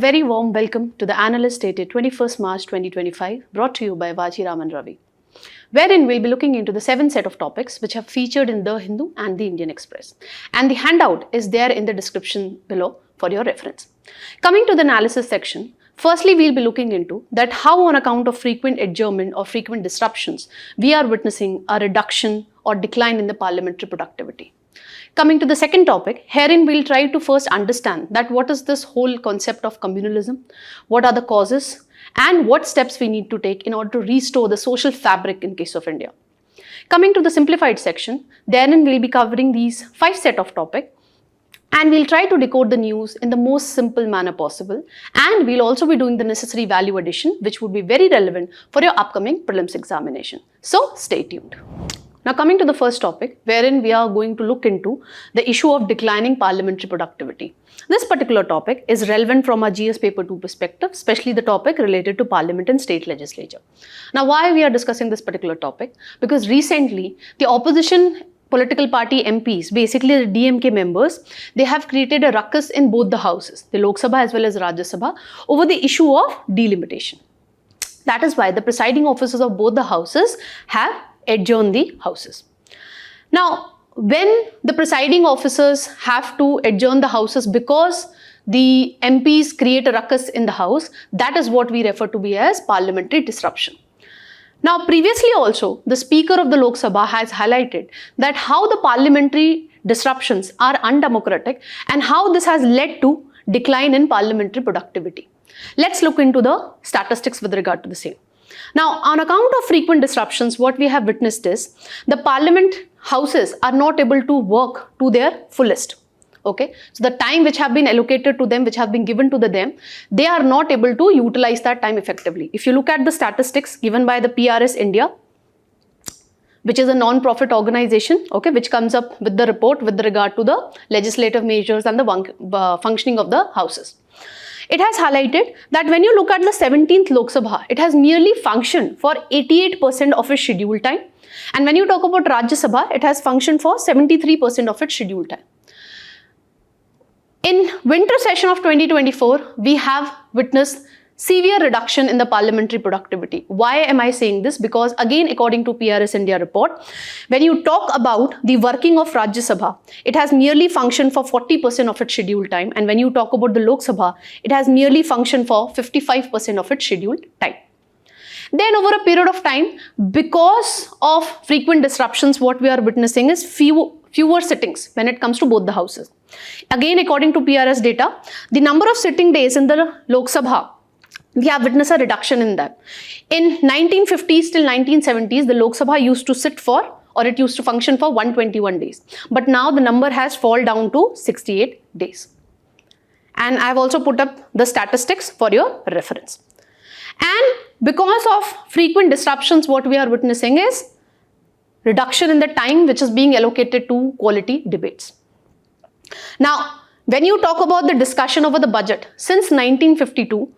very warm welcome to the Analyst dated 21st March 2025, brought to you by Vajiram and Ravi, wherein we'll be looking into the 7 set of topics which have featured in The Hindu and the Indian Express. And the handout is there in the description below for your reference. Coming to the analysis section, firstly, we'll be looking into that how on account of frequent adjournment or frequent disruptions, we are witnessing a reduction or decline in the parliamentary productivity. Coming to the second topic, herein we'll try to first understand that what is this whole concept of communalism, what are the causes, and what steps we need to take in order to restore the social fabric in case of India. Coming to the simplified section, therein we'll be covering these 5 set of topics, and we'll try to decode the news in the most simple manner possible, and we'll also be doing the necessary value addition which would be very relevant for your upcoming prelims examination. So stay tuned. Now coming to the first topic, wherein we are going to look into the issue of declining parliamentary productivity. This particular topic is relevant from our GS paper 2 perspective, especially the topic related to parliament and state legislature. Now why we are discussing this particular topic? Because recently the opposition political party MPs, basically the DMK members, they have created a ruckus in both the houses, the Lok Sabha as well as Rajya Sabha, over the issue of delimitation. That is why the presiding officers of both the houses have adjourn the houses. Now, when the presiding officers have to adjourn the houses because the MPs create a ruckus in the house, that is what we refer to be as parliamentary disruption. Now, previously also, the Speaker of the Lok Sabha has highlighted that how the parliamentary disruptions are undemocratic and how this has led to decline in parliamentary productivity. Let's look into the statistics with regard to the same. Now, on account of frequent disruptions, what we have witnessed is the parliament houses are not able to work to their fullest. Okay, so the time which have been allocated to them, which have been given to them, they are not able to utilize that time effectively. If you look at the statistics given by the PRS India, which is a non-profit organization, okay, which comes up with the report with regard to the legislative measures and the functioning of the houses. It has highlighted that when you look at the 17th Lok Sabha, it has merely functioned for 88% of its scheduled time. And when you talk about Rajya Sabha, it has functioned for 73% of its scheduled time. In winter session of 2024, we have witnessed severe reduction in the parliamentary productivity. Why am I saying this? Because again, according to PRS India report, when you talk about the working of Rajya Sabha, it has merely functioned for 40% of its scheduled time. And when you talk about the Lok Sabha, it has merely functioned for 55% of its scheduled time. Then over a period of time, because of frequent disruptions, what we are witnessing is fewer sittings when it comes to both the houses. Again, according to PRS data, the number of sitting days in the Lok Sabha, we have witnessed a reduction in that. In 1950s till 1970s, the Lok Sabha used to sit for, or it used to function for 121 days. But now the number has fallen down to 68 days. And I have also put up the statistics for your reference. And because of frequent disruptions, what we are witnessing is reduction in the time which is being allocated to quality debates. Now, when you talk about the discussion over the budget, since 1952,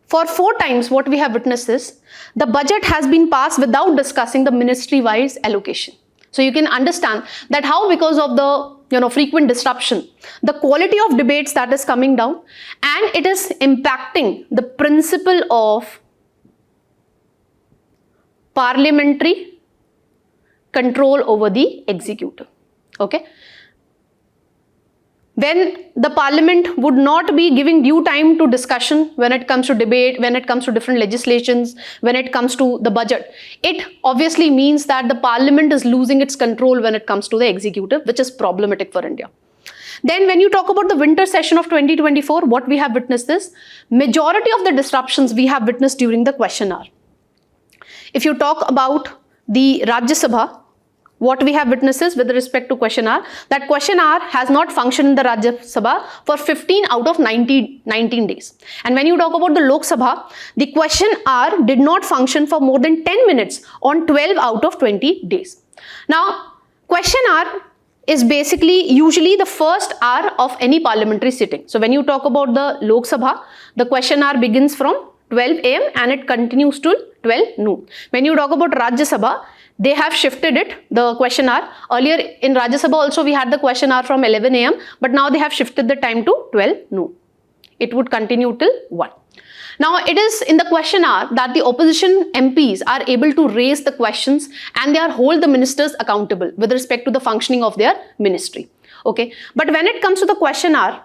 for 4 times what we have witnessed is the budget has been passed without discussing the ministry-wise allocation. So you can understand that how because of the frequent disruption, the quality of debates that is coming down, and it is impacting the principle of parliamentary control over the executive. Okay. When the parliament would not be giving due time to discussion when it comes to debate, when it comes to different legislations, when it comes to the budget, it obviously means that the parliament is losing its control when it comes to the executive, which is problematic for India. Then when you talk about the winter session of 2024, what we have witnessed is majority of the disruptions we have witnessed during the question hour. If you talk about the Rajya Sabha, what we have witnessed is with respect to question hour, that question hour has not functioned in the Rajya Sabha for 15 out of 19 days. And when you talk about the Lok Sabha, the question hour did not function for more than 10 minutes on 12 out of 20 days. Now, question hour is basically usually the first hour of any parliamentary sitting. So when you talk about the Lok Sabha, the question hour begins from 12 AM and it continues till 12 noon. When you talk about Rajya Sabha, they have shifted it, the question hour. Earlier in Rajya Sabha also we had the question hour from 11 AM, but now they have shifted the time to 12 noon. it would continue till 1. Now, it is in the question hour that the opposition MPs are able to raise the questions and they are hold the ministers accountable with respect to the functioning of their ministry. Okay, but when it comes to the question hour,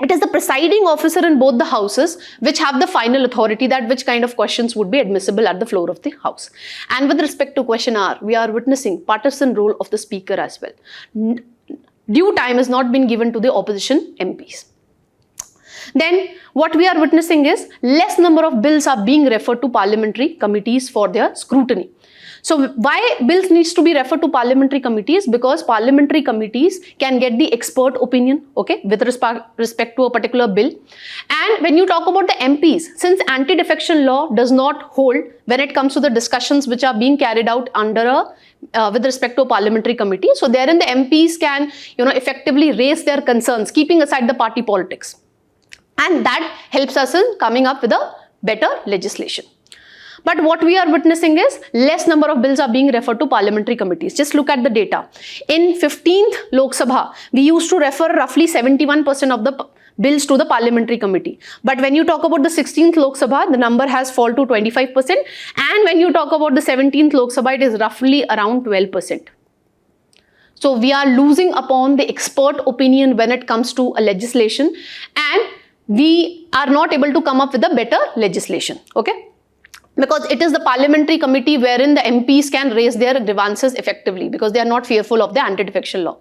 it is the presiding officer in both the houses which have the final authority that which kind of questions would be admissible at the floor of the house. And with respect to question hour, we are witnessing partisan role of the speaker as well. Due time has not been given to the opposition MPs. Then what we are witnessing is less number of bills are being referred to parliamentary committees for their scrutiny. So why bills needs to be referred to parliamentary committees? Because parliamentary committees can get the expert opinion, okay, with respect to a particular bill. And when you talk about the MPs, since anti-defection law does not hold when it comes to the discussions which are being carried out under a with respect to a parliamentary committee, so therein the MPs can, effectively raise their concerns, keeping aside the party politics. And that helps us in coming up with a better legislation. But what we are witnessing is less number of bills are being referred to parliamentary committees. Just look at the data. In 15th Lok Sabha, we used to refer roughly 71% of the bills to the parliamentary committee. But when you talk about the 16th Lok Sabha, the number has fallen to 25%. And when you talk about the 17th Lok Sabha, it is roughly around 12%. So we are losing upon the expert opinion when it comes to a legislation, and we are not able to come up with a better legislation, okay? Because it is the parliamentary committee wherein the MPs can raise their grievances effectively because they are not fearful of the anti-defection law.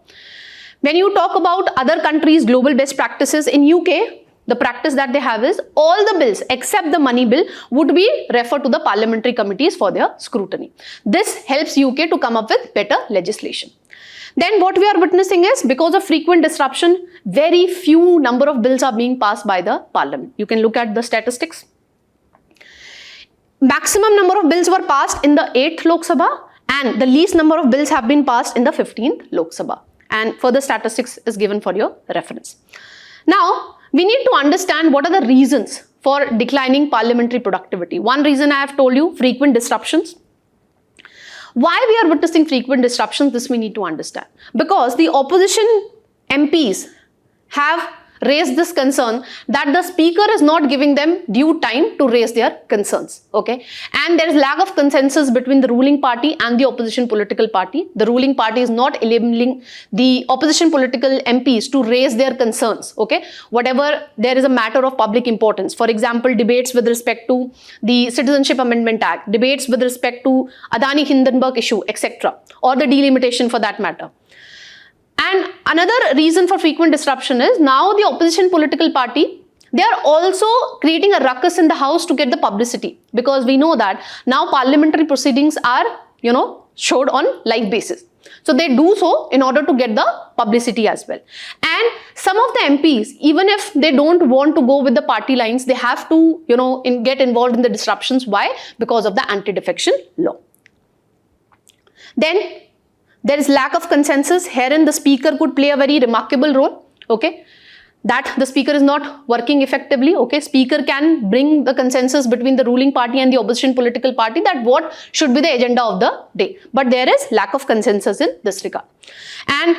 When you talk about other countries' global best practices, in UK, the practice that they have is all the bills except the money bill would be referred to the parliamentary committees for their scrutiny. This helps UK to come up with better legislation. Then what we are witnessing is because of frequent disruption, very few number of bills are being passed by the parliament. You can look at the statistics. Maximum number of bills were passed in the 8th Lok Sabha and the least number of bills have been passed in the 15th Lok Sabha. And further statistics is given for your reference. Now, we need to understand what are the reasons for declining parliamentary productivity. One reason I have told you, frequent disruptions. Why we are witnessing frequent disruptions, this we need to understand. Because the opposition MPs have raised this concern that the speaker is not giving them due time to raise their concerns, okay? And there is lack of consensus between the ruling party and the opposition political party. The ruling party is not enabling the opposition political MPs to raise their concerns, okay? Whatever there is a matter of public importance. For example, debates with respect to the Citizenship Amendment Act, debates with respect to Adani-Hindenburg issue, etc. or the delimitation for that matter. And another reason for frequent disruption is now the opposition political party, they are also creating a ruckus in the house to get the publicity, because we know that now parliamentary proceedings are, showed on live basis. So they do so in order to get the publicity as well. And some of the MPs, even if they don't want to go with the party lines, they have to, get involved in the disruptions. Why? Because of the anti-defection law. Then there is lack of consensus. Herein the speaker could play a very remarkable role, okay? That the speaker is not working effectively, okay? Speaker can bring the consensus between the ruling party and the opposition political party that what should be the agenda of the day. But there is lack of consensus in this regard. And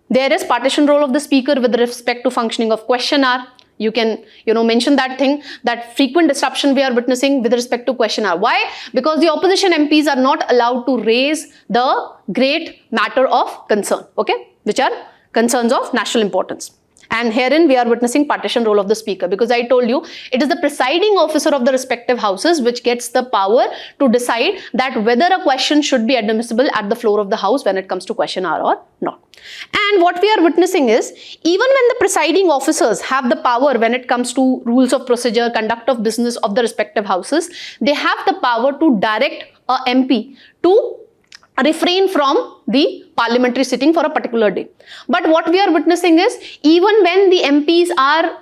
there is partition role of the speaker with respect to functioning of question hour. You can, mention that thing, that frequent disruption we are witnessing with respect to question hour. Why? Because the opposition MPs are not allowed to raise the great matter of concern, okay, which are concerns of national importance. And herein we are witnessing partition role of the speaker, because I told you it is the presiding officer of the respective houses which gets the power to decide that whether a question should be admissible at the floor of the house when it comes to question hour or not. And what we are witnessing is, even when the presiding officers have the power when it comes to rules of procedure, conduct of business of the respective houses, they have the power to direct a MP to refrain from the parliamentary sitting for a particular day. But what we are witnessing is, even when the MPs are,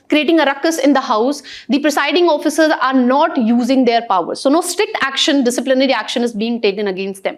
creating a ruckus in the house, the presiding officers are not using their powers. So no strict action, disciplinary action is being taken against them.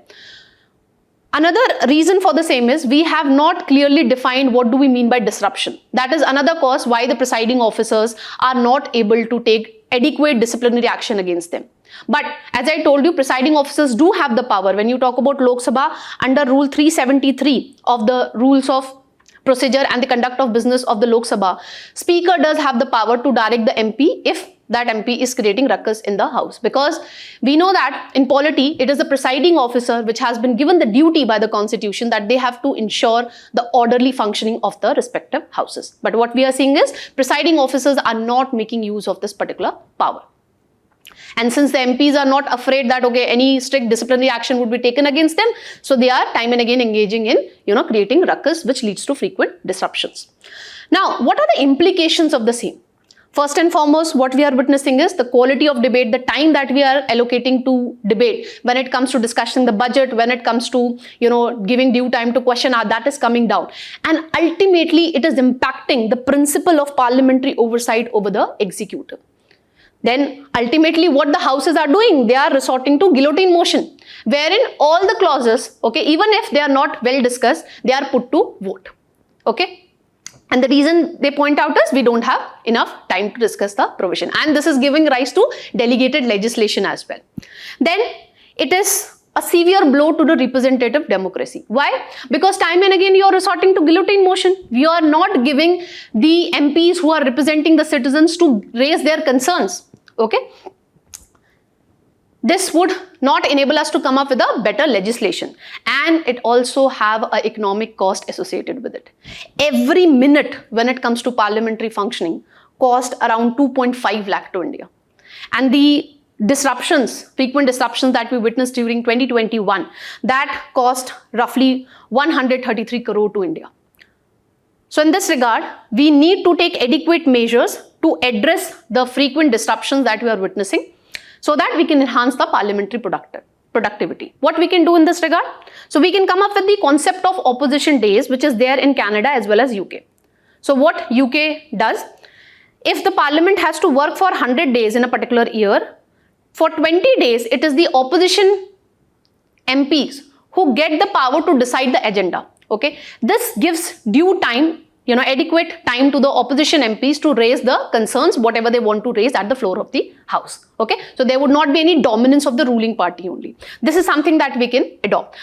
Another reason for the same is we have not clearly defined what do we mean by disruption. That is another cause why the presiding officers are not able to take adequate disciplinary action against them. But as I told you, presiding officers do have the power. When you talk about Lok Sabha, under Rule 373 of the rules of procedure and the conduct of business of the Lok Sabha, Speaker does have the power to direct the MP if that MP is creating ruckus in the house. Because we know that in polity, it is the presiding officer which has been given the duty by the constitution that they have to ensure the orderly functioning of the respective houses. But what we are seeing is presiding officers are not making use of this particular power. And since the MPs are not afraid that, okay, any strict disciplinary action would be taken against them, so they are time and again engaging in, creating ruckus, which leads to frequent disruptions. Now, what are the implications of the same? First and foremost, what we are witnessing is the quality of debate, the time that we are allocating to debate when it comes to discussing the budget, when it comes to, giving due time to question, that is coming down. And ultimately, it is impacting the principle of parliamentary oversight over the executive. Then ultimately what the houses are doing, they are resorting to guillotine motion, wherein all the clauses, okay, even if they are not well discussed, they are put to vote, okay. And the reason they point out is we don't have enough time to discuss the provision, and this is giving rise to delegated legislation as well. Then it is a severe blow to the representative democracy. Why? Because time and again you are resorting to guillotine motion. You are not giving the MPs who are representing the citizens to raise their concerns. Okay, this would not enable us to come up with a better legislation, and it also have an economic cost associated with it. Every minute when it comes to parliamentary functioning cost around 2.5 lakh to India, and the disruptions, frequent disruptions that we witnessed during 2021, that cost roughly 133 crore to India. So in this regard, we need to take adequate measures to address the frequent disruptions that we are witnessing so that we can enhance the parliamentary productivity. What we can do in this regard? So we can come up with the concept of opposition days, which is there in Canada as well as UK. So what UK does, if the parliament has to work for 100 days in a particular year, for 20 days, it is the opposition MPs who get the power to decide the agenda. Okay, this gives due time, adequate time to the opposition MPs to raise the concerns, whatever they want to raise at the floor of the house. Okay, so there would not be any dominance of the ruling party only. This is something that we can adopt.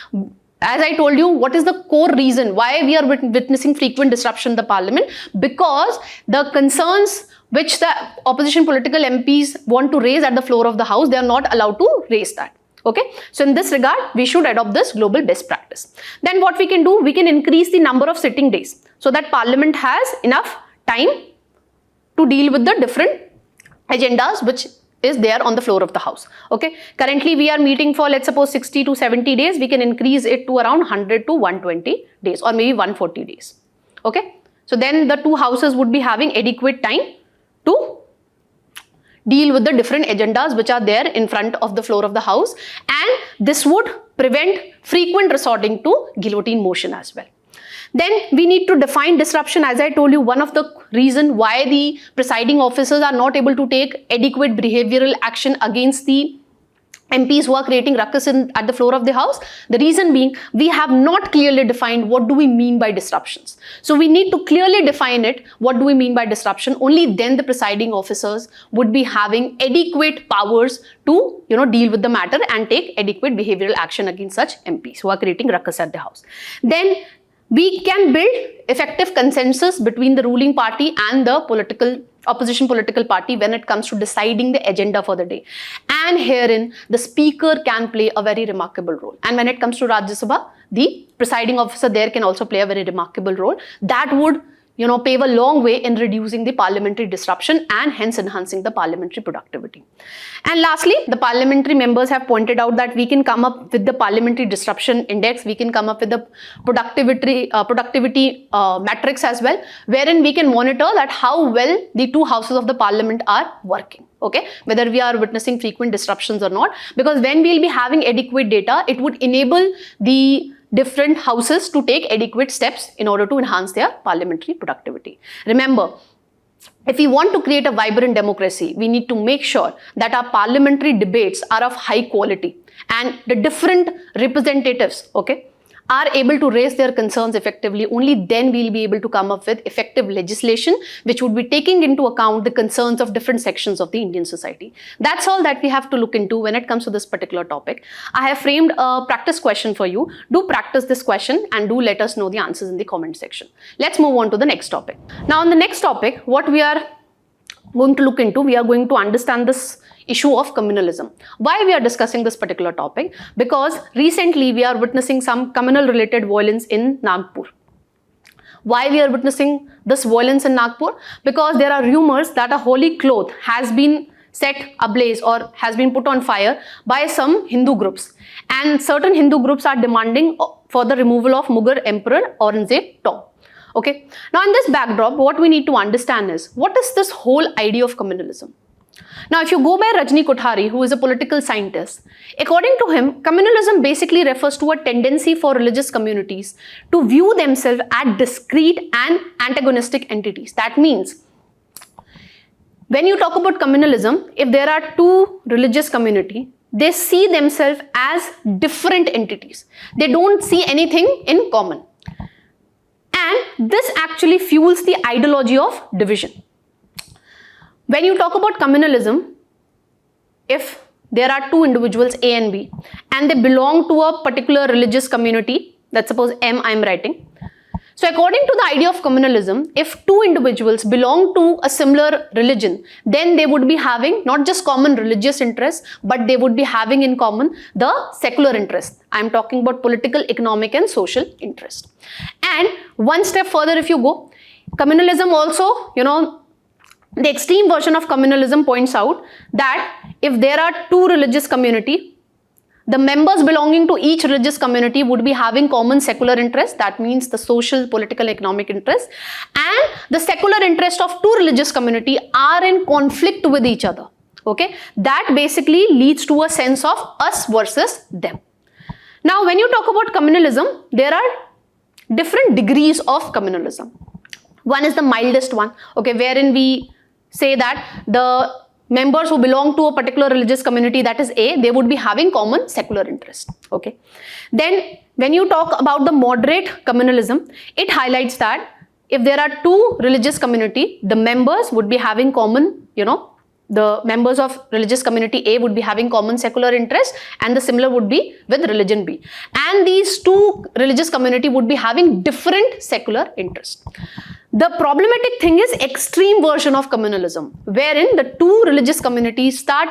As I told you, what is the core reason why we are witnessing frequent disruption in the parliament? Because the concerns which the opposition political MPs want to raise at the floor of the house, they are not allowed to raise that. Okay, so in this regard, we should adopt this global best practice. Then what we can do, we can increase the number of sitting days so that parliament has enough time to deal with the different agendas which is there on the floor of the house. Okay, currently we are meeting for, let's suppose, 60 to 70 days. We can increase it to around 100 to 120 days or maybe 140 days. Okay, so then the two houses would be having adequate time to deal with the different agendas which are there in front of the floor of the house, and this would prevent frequent resorting to guillotine motion as well. Then we need to define disruption. As I told you, one of the reason why the presiding officers are not able to take adequate behavioral action against the MPs who are creating ruckus at the floor of the house, the reason being we have not clearly defined what do we mean by disruptions. So we need to clearly define it. What do we mean by disruption? Only then the presiding officers would be having adequate powers to deal with the matter and take adequate behavioral action against such MPs who are creating ruckus at the house. Then we can build effective consensus between the ruling party and the opposition political party when it comes to deciding the agenda for the day. And herein, the speaker can play a very remarkable role. And when it comes to Rajya Sabha, the presiding officer there can also play a very remarkable role. That would pave a long way in reducing the parliamentary disruption and hence enhancing the parliamentary productivity. And lastly, the parliamentary members have pointed out that we can come up with the parliamentary disruption index, we can come up with the productivity matrix as well, wherein we can monitor that how well the two houses of the parliament are working. Okay, whether we are witnessing frequent disruptions or not, because when we will be having adequate data, it would enable the different houses to take adequate steps in order to enhance their parliamentary productivity. Remember, if we want to create a vibrant democracy, we need to make sure that our parliamentary debates are of high quality and the different representatives, okay, are able to raise their concerns effectively, only then we'll be able to come up with effective legislation which would be taking into account the concerns of different sections of the Indian society. That's all that we have to look into when it comes to this particular topic. I have framed a practice question for you. Do practice this question and do let us know the answers in the comment section. Let's move on to the next topic. Now on the next topic, what we are going to look into, we are going to understand this issue of communalism. Why we are discussing this particular topic? Because recently we are witnessing some communal related violence in Nagpur. Why we are witnessing this violence in Nagpur? Because there are rumors that a holy cloth has been set ablaze or has been put on fire by some Hindu groups, and certain Hindu groups are demanding for the removal of Mughal Emperor Aurangzeb tomb. Okay. Now in this backdrop, what we need to understand is, what is this whole idea of communalism? Now, if you go by Rajni Kothari, who is a political scientist, according to him, communalism basically refers to a tendency for religious communities to view themselves as discrete and antagonistic entities. That means, when you talk about communalism, if there are two religious communities, they see themselves as different entities. They don't see anything in common. And this actually fuels the ideology of division. When you talk about communalism, if there are two individuals A and B and they belong to a particular religious community, let's suppose M I am writing. So according to the idea of communalism, if two individuals belong to a similar religion, then they would be having not just common religious interests, but they would be having in common the secular interest. I am talking about political, economic and social interest. And one step further if you go, communalism also, the extreme version of communalism points out that if there are two religious communities, the members belonging to each religious community would be having common secular interests. That means the social, political, economic interests, and the secular interest of two religious communities are in conflict with each other. Okay, that basically leads to a sense of us versus them. Now, when you talk about communalism, there are different degrees of communalism. One is the mildest one, okay, wherein we say that the members who belong to a particular religious community, that is A, they would be having common secular interest. Okay. Then when you talk about the moderate communalism, it highlights that if there are two religious community, the members would be having common, the members of religious community A would be having common secular interest, and the similar would be with religion B. And these two religious community would be having different secular interest. The problematic thing is extreme version of communalism, wherein the two religious communities start,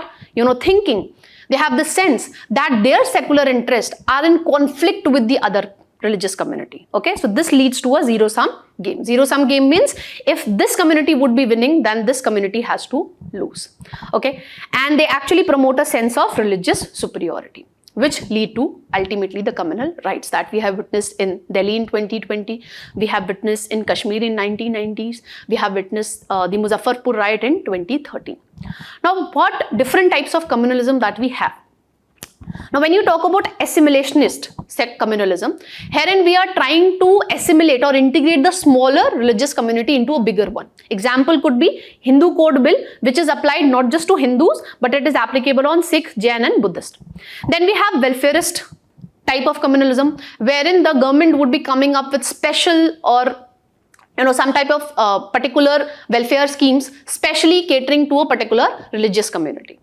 thinking, they have the sense that their secular interests are in conflict with the other religious community. Okay, so this leads to a zero-sum game. Zero-sum game means if this community would be winning, then this community has to lose. Okay, and they actually promote a sense of religious superiority, which lead to ultimately the communal rights that we have witnessed in Delhi in 2020, we have witnessed in Kashmir in 1990s, we have witnessed the Muzaffarpur riot in 2013. Now, what different types of communalism that we have? Now, when you talk about assimilationist communalism, herein we are trying to assimilate or integrate the smaller religious community into a bigger one. Example could be Hindu Code Bill, which is applied not just to Hindus, but it is applicable on Sikh, Jain and Buddhist. Then we have welfarist type of communalism, wherein the government would be coming up with special or some type of particular welfare schemes, specially catering to a particular religious community.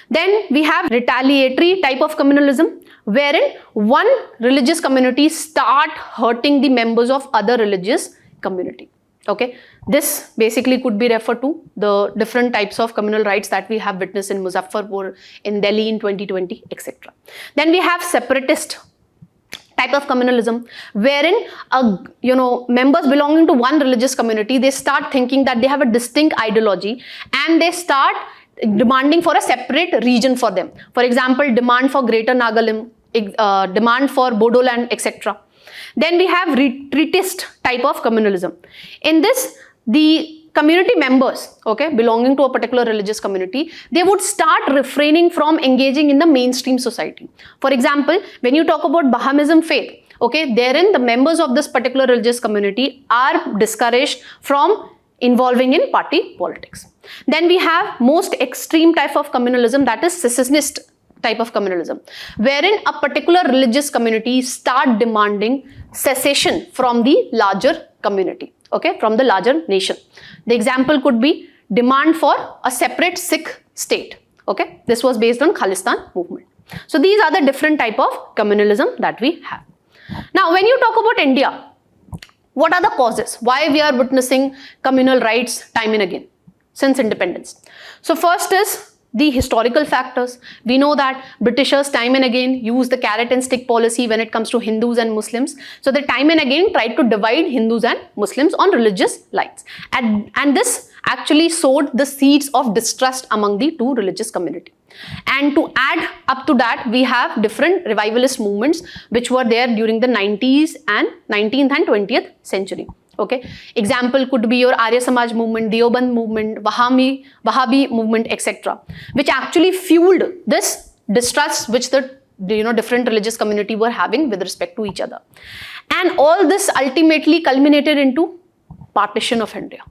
Then we have retaliatory type of communalism, wherein one religious community start hurting the members of other religious community. Okay, this basically could be referred to the different types of communal rights that we have witnessed in Muzaffarpur, in Delhi in 2020, etc. Then we have separatist type of communalism, wherein members belonging to one religious community, they start thinking that they have a distinct ideology and they start demanding for a separate region for them. For example, demand for Greater Nagaland, demand for Bodoland, etc. Then we have retreatist type of communalism. In this, the community members, okay, belonging to a particular religious community, they would start refraining from engaging in the mainstream society. For example, when you talk about Bahamism faith, okay, therein the members of this particular religious community are discouraged from involving in party politics. Then we have most extreme type of communalism, that is secessionist type of communalism, wherein a particular religious community start demanding cessation from the larger community, okay, from the larger nation. The example could be demand for a separate Sikh state, okay. This was based on Khalistan movement. So these are the different type of communalism that we have. Now, when you talk about India, what are the causes? Why we are witnessing communal rights time and again since independence? So first is the historical factors. We know that Britishers time and again use the carrot and stick policy when it comes to Hindus and Muslims. So they time and again tried to divide Hindus and Muslims on religious lines. And this actually sowed the seeds of distrust among the two religious communities. And to add up to that, we have different revivalist movements which were there during the 90s and 19th and 20th century. Okay, example could be your Arya Samaj movement, Deoband movement, Wahhabi movement, etc., which actually fueled this distrust which the different religious community were having with respect to each other. And all this ultimately culminated into partition of India.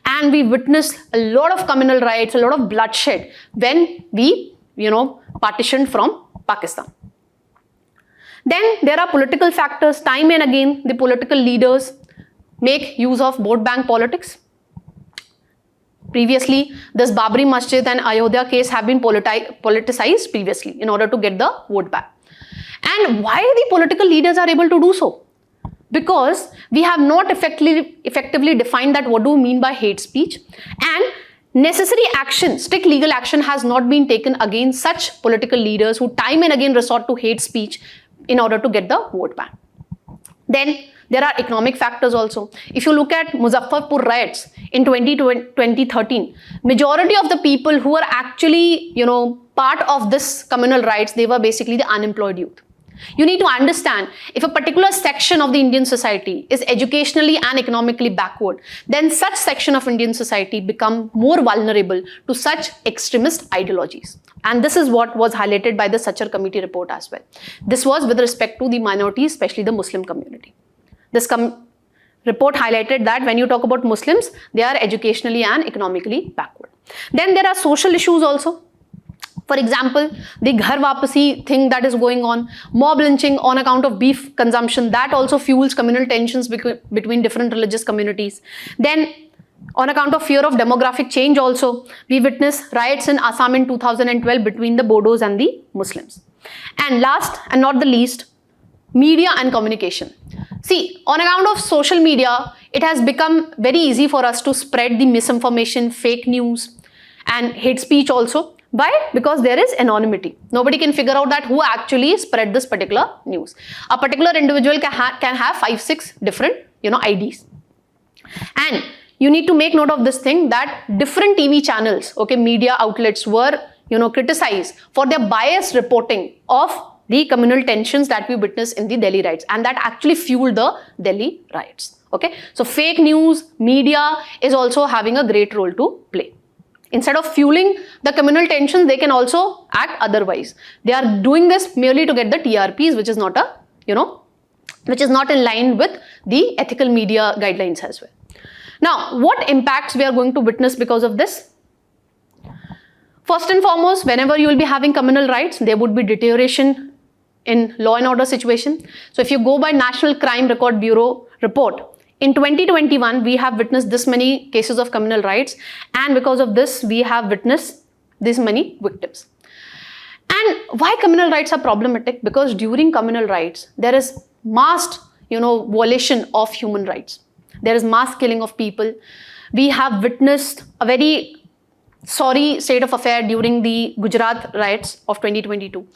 And we witnessed a lot of communal riots, a lot of bloodshed when we, partitioned from Pakistan. Then there are political factors. Time and again, the political leaders make use of vote bank politics. Previously, this Babri Masjid and Ayodhya case have been politicized previously in order to get the vote back. And why the political leaders are able to do so? Because we have not effectively defined that what do we mean by hate speech, and necessary action, strict legal action has not been taken against such political leaders who time and again resort to hate speech in order to get the vote back. Then there are economic factors also. If you look at Muzaffarpur riots in 2013, majority of the people who are actually, part of this communal riots, they were basically the unemployed youth. You need to understand, if a particular section of the Indian society is educationally and economically backward, then such section of Indian society become more vulnerable to such extremist ideologies. And this is what was highlighted by the Sachar committee report as well. This was with respect to the minorities, especially the Muslim community. This report highlighted that when you talk about Muslims, they are educationally and economically backward. Then there are social issues also. For example, the Ghar Wapasi thing that is going on, mob lynching on account of beef consumption, that also fuels communal tensions between different religious communities. Then, on account of fear of demographic change also, we witnessed riots in Assam in 2012 between the Bodos and the Muslims. And last and not the least, media and communication. See, on account of social media, it has become very easy for us to spread the misinformation, fake news, and hate speech also. Why? Because there is anonymity. Nobody can figure out that who actually spread this particular news. A particular individual can have 5-6 different, IDs. And you need to make note of this thing that different TV channels, okay, media outlets were, criticized for their biased reporting of the communal tensions that we witnessed in the Delhi riots, and that actually fueled the Delhi riots. Okay, so fake news, media is also having a great role to play. Instead of fueling the communal tensions, they can also act otherwise. They are doing this merely to get the TRPs, which is not which is not in line with the ethical media guidelines as well. Now, what impacts we are going to witness because of this? First and foremost, whenever you will be having communal riots, there would be deterioration in law and order situation. So if you go by National Crime Record Bureau report, in 2021, we have witnessed this many cases of communal riots, and because of this, we have witnessed this many victims. And why communal riots are problematic? Because during communal riots, there is mass, violation of human rights. There is mass killing of people. We have witnessed a very sorry state of affair during the Gujarat riots of 2022.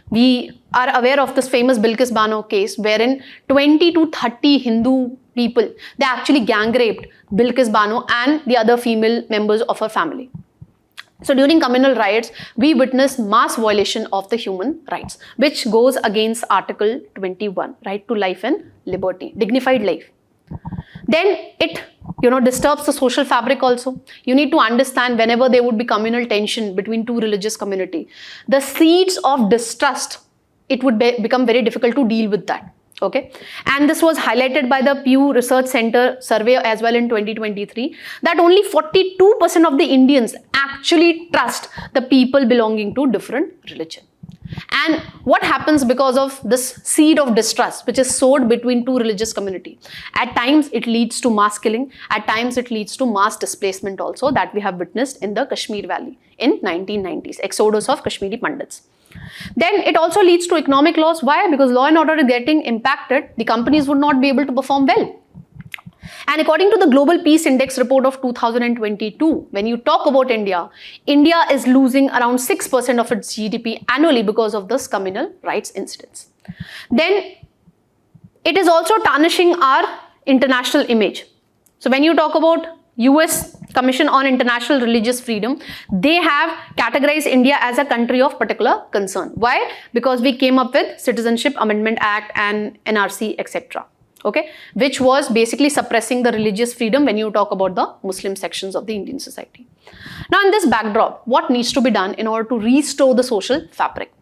We are aware of this famous Bilkis Bano case, wherein 20 to 30 Hindu people, they actually gang raped Bilkis Bano and the other female members of her family. So during communal riots, we witness mass violation of the human rights, which goes against Article 21, right to life and liberty, dignified life. Then it disturbs the social fabric also. You need to understand, whenever there would be communal tension between two religious community, the seeds of distrust, it would become very difficult to deal with that. Okay, and this was highlighted by the Pew Research Center survey as well in 2023, that only 42% of the Indians actually trust the people belonging to different religion. And what happens because of this seed of distrust which is sowed between two religious communities? At times it leads to mass killing, at times it leads to mass displacement also, that we have witnessed in the Kashmir Valley in 1990s, exodus of Kashmiri Pandits. Then it also leads to economic loss. Why? Because law and order is getting impacted, the companies would not be able to perform well. And according to the Global Peace Index report of 2022, when you talk about India, India is losing around 6% of its GDP annually because of this communal rights incidents. Then it is also tarnishing our international image. So when you talk about US Commission on International Religious Freedom, they have categorized India as a country of particular concern. Why? Because we came up with Citizenship Amendment Act and NRC, etc. Okay, which was basically suppressing the religious freedom when you talk about the Muslim sections of the Indian society. Now in this backdrop, what needs to be done in order to restore the social fabric?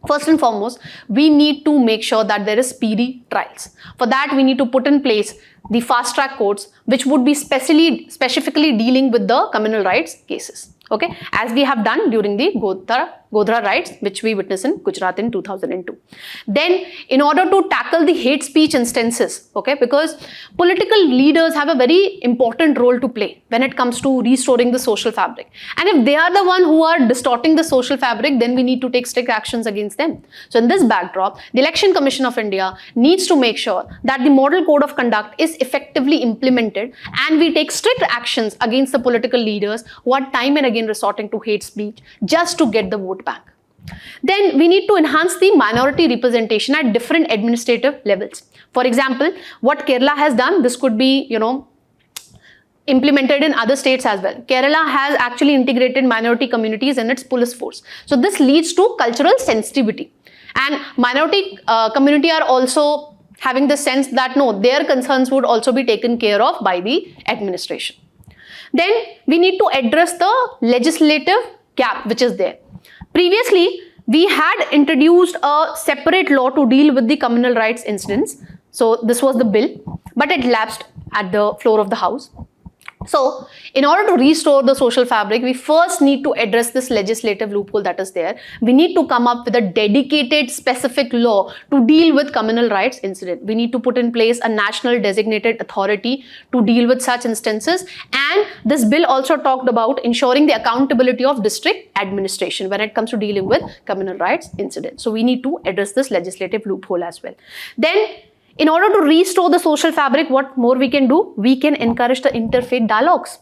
First and foremost, we need to make sure that there is speedy trials. For that, we need to put in place the fast track courts, which would be specifically dealing with the communal rights cases. Okay, as we have done during the Godhra riots, which we witnessed in Gujarat in 2002. Then, in order to tackle the hate speech instances, okay, because political leaders have a very important role to play when it comes to restoring the social fabric. And if they are the one who are distorting the social fabric, then we need to take strict actions against them. So in this backdrop, the Election Commission of India needs to make sure that the model code of conduct is effectively implemented and we take strict actions against the political leaders who are time and again resorting to hate speech just to get the vote bank. Then we need to enhance the minority representation at different administrative levels. For example, what Kerala has done, this could be, implemented in other states as well. Kerala has actually integrated minority communities in its police force. So this leads to cultural sensitivity. And minority community are also having the sense that no, their concerns would also be taken care of by the administration. Then we need to address the legislative gap which is there. Previously, we had introduced a separate law to deal with the communal rights incidents. So this was the bill, but it lapsed at the floor of the House. So, in order to restore the social fabric, we first need to address this legislative loophole that is there. We need to come up with a dedicated, specific law to deal with communal rights incident. We need to put in place a national designated authority to deal with such instances. And this bill also talked about ensuring the accountability of district administration when it comes to dealing with communal rights incidents. So, we need to address this legislative loophole as well. Then, in order to restore the social fabric, what more we can do? We can encourage the interfaith dialogues.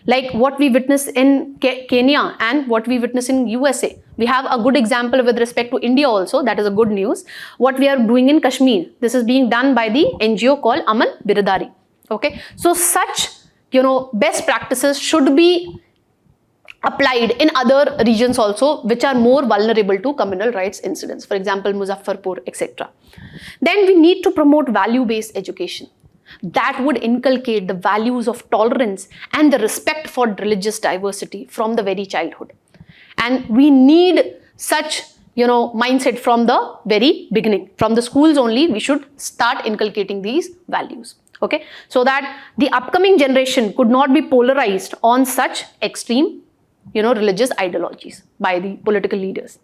Like what we witness in Kenya and what we witness in USA. We have a good example with respect to India also. That is a good news. What we are doing in Kashmir, this is being done by the NGO called Aman Biradari. Okay. So such, best practices should be applied in other regions also which are more vulnerable to communal rights incidents, for example Muzaffarpur, etc. Then we need to promote value-based education that would inculcate the values of tolerance and the respect for religious diversity from the very childhood. And we need such mindset from the very beginning. From the schools only we should start inculcating these values. Okay, so that the upcoming generation could not be polarized on such extreme religious ideologies by the political leaders.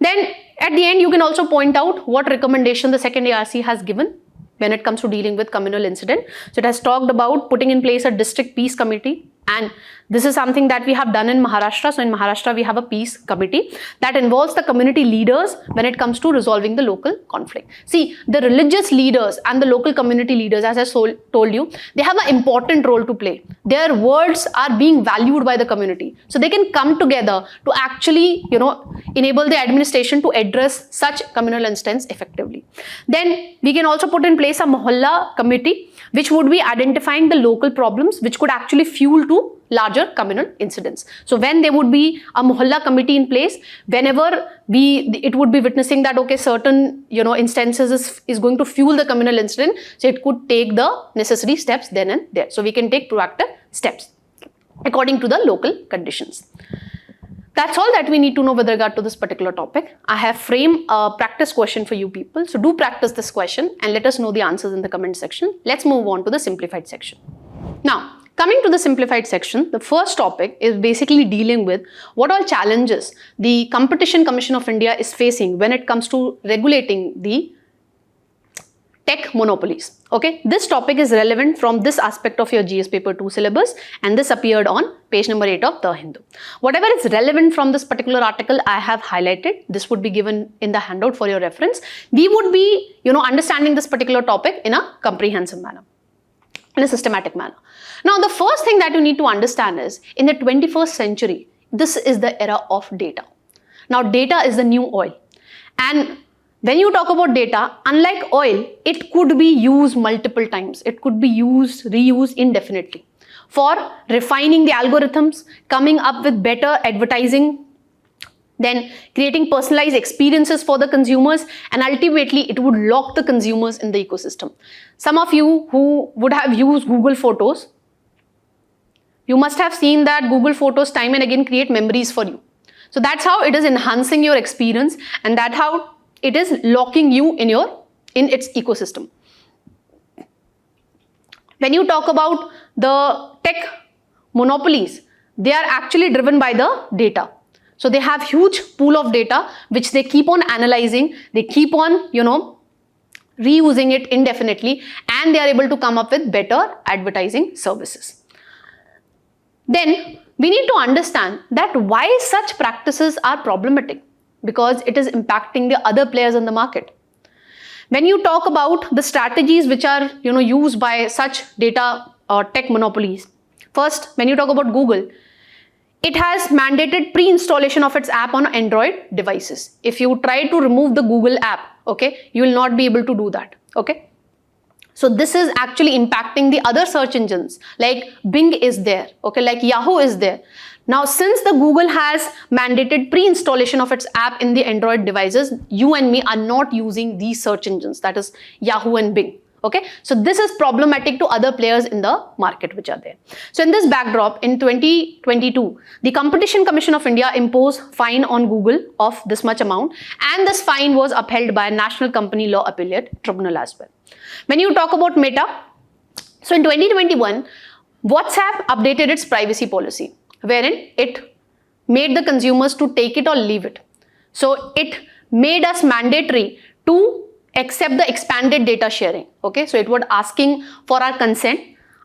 Then at the end, you can also point out what recommendation the second ARC has given when it comes to dealing with communal incident. So it has talked about putting in place a district peace committee, and this is something that we have done in Maharashtra. So in Maharashtra, we have a peace committee that involves the community leaders when it comes to resolving the local conflict. See, the religious leaders and the local community leaders, as I told you, they have an important role to play. Their words are being valued by the community. So they can come together to actually, enable the administration to address such communal incidents effectively. Then we can also put in place a Mohalla committee, which would be identifying the local problems which could actually fuel to larger communal incidents. So when there would be a Mohalla committee in place, whenever it would be witnessing that okay, certain instances is going to fuel the communal incident, so it could take the necessary steps then and there. So we can take proactive steps according to the local conditions. That's all that we need to know with regard to this particular topic. I have framed a practice question for you people. So do practice this question and let us know the answers in the comment section. Let's move on to the simplified section. Now, Coming to the simplified section, the first topic is basically dealing with what all challenges the Competition Commission of India is facing when it comes to regulating the tech monopolies. Okay, this topic is relevant from this aspect of your GS paper 2 syllabus, and this appeared on page number 8 of The Hindu. Whatever is relevant from this particular article, I have highlighted. This would be given in the handout for your reference. We would be, understanding this particular topic in a comprehensive manner, in a systematic manner. Now, the first thing that you need to understand is, in the 21st century, this is the era of data. Now, data is the new oil, and when you talk about data, unlike oil, it could be used multiple times. It could be reused indefinitely for refining the algorithms, coming up with better advertising, then creating personalized experiences for the consumers, and ultimately it would lock the consumers in the ecosystem. Some of you who would have used Google Photos, you must have seen that Google Photos time and again create memories for you. So that's how it is enhancing your experience, and that's how it is locking you in its ecosystem. When you talk about the tech monopolies, they are actually driven by the data. So they have huge pool of data which they keep on analyzing, they keep on, reusing it indefinitely, and they are able to come up with better advertising services. Then we need to understand that why such practices are problematic, because it is impacting the other players in the market. When you talk about the strategies which are used by such data or tech monopolies, first, when you talk about Google, it has mandated pre-installation of its app on Android devices. If you try to remove the Google app, okay, you will not be able to do that. Okay, so this is actually impacting the other search engines, like Bing is there, okay, like Yahoo is there. Now, since the Google has mandated pre-installation of its app in the Android devices, you and me are not using these search engines, that is Yahoo and Bing. Okay, so this is problematic to other players in the market which are there. So in this backdrop, in 2022, the Competition Commission of India imposed fine on Google of this much amount, and this fine was upheld by a National Company Law Appellate Tribunal as well. When you talk about Meta, so in 2021, WhatsApp updated its privacy policy, wherein it made the consumers to take it or leave it. So it made us mandatory to accept the expanded data sharing. Okay, so it was asking for our consent.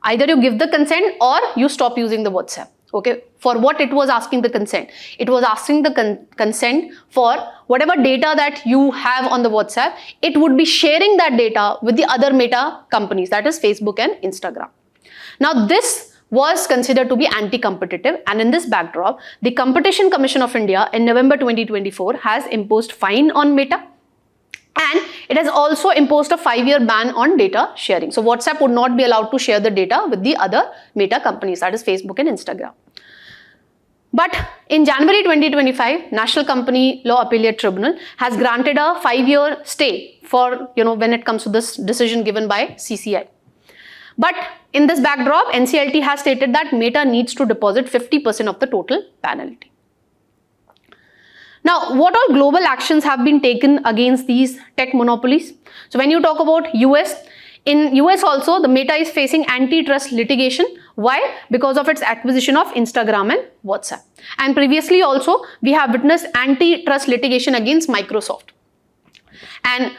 Either you give the consent or you stop using the WhatsApp. Okay, for what it was asking the consent? It was asking the consent for whatever data that you have on the WhatsApp, it would be sharing that data with the other Meta companies, that is Facebook and Instagram. Now this was considered to be anti-competitive, and in this backdrop, the Competition Commission of India in November 2024 has imposed fine on Meta, and it has also imposed a 5-year ban on data sharing. So WhatsApp would not be allowed to share the data with the other Meta companies, that is Facebook and Instagram. But in January 2025, National Company Law Appellate Tribunal has granted a 5-year stay for, when it comes to this decision given by CCI. But in this backdrop, NCLT has stated that Meta needs to deposit 50% of the total penalty. Now, what all global actions have been taken against these tech monopolies? So when you talk about US, in US also the Meta is facing antitrust litigation. Why? Because of its acquisition of Instagram and WhatsApp. And previously also we have witnessed antitrust litigation against Microsoft. And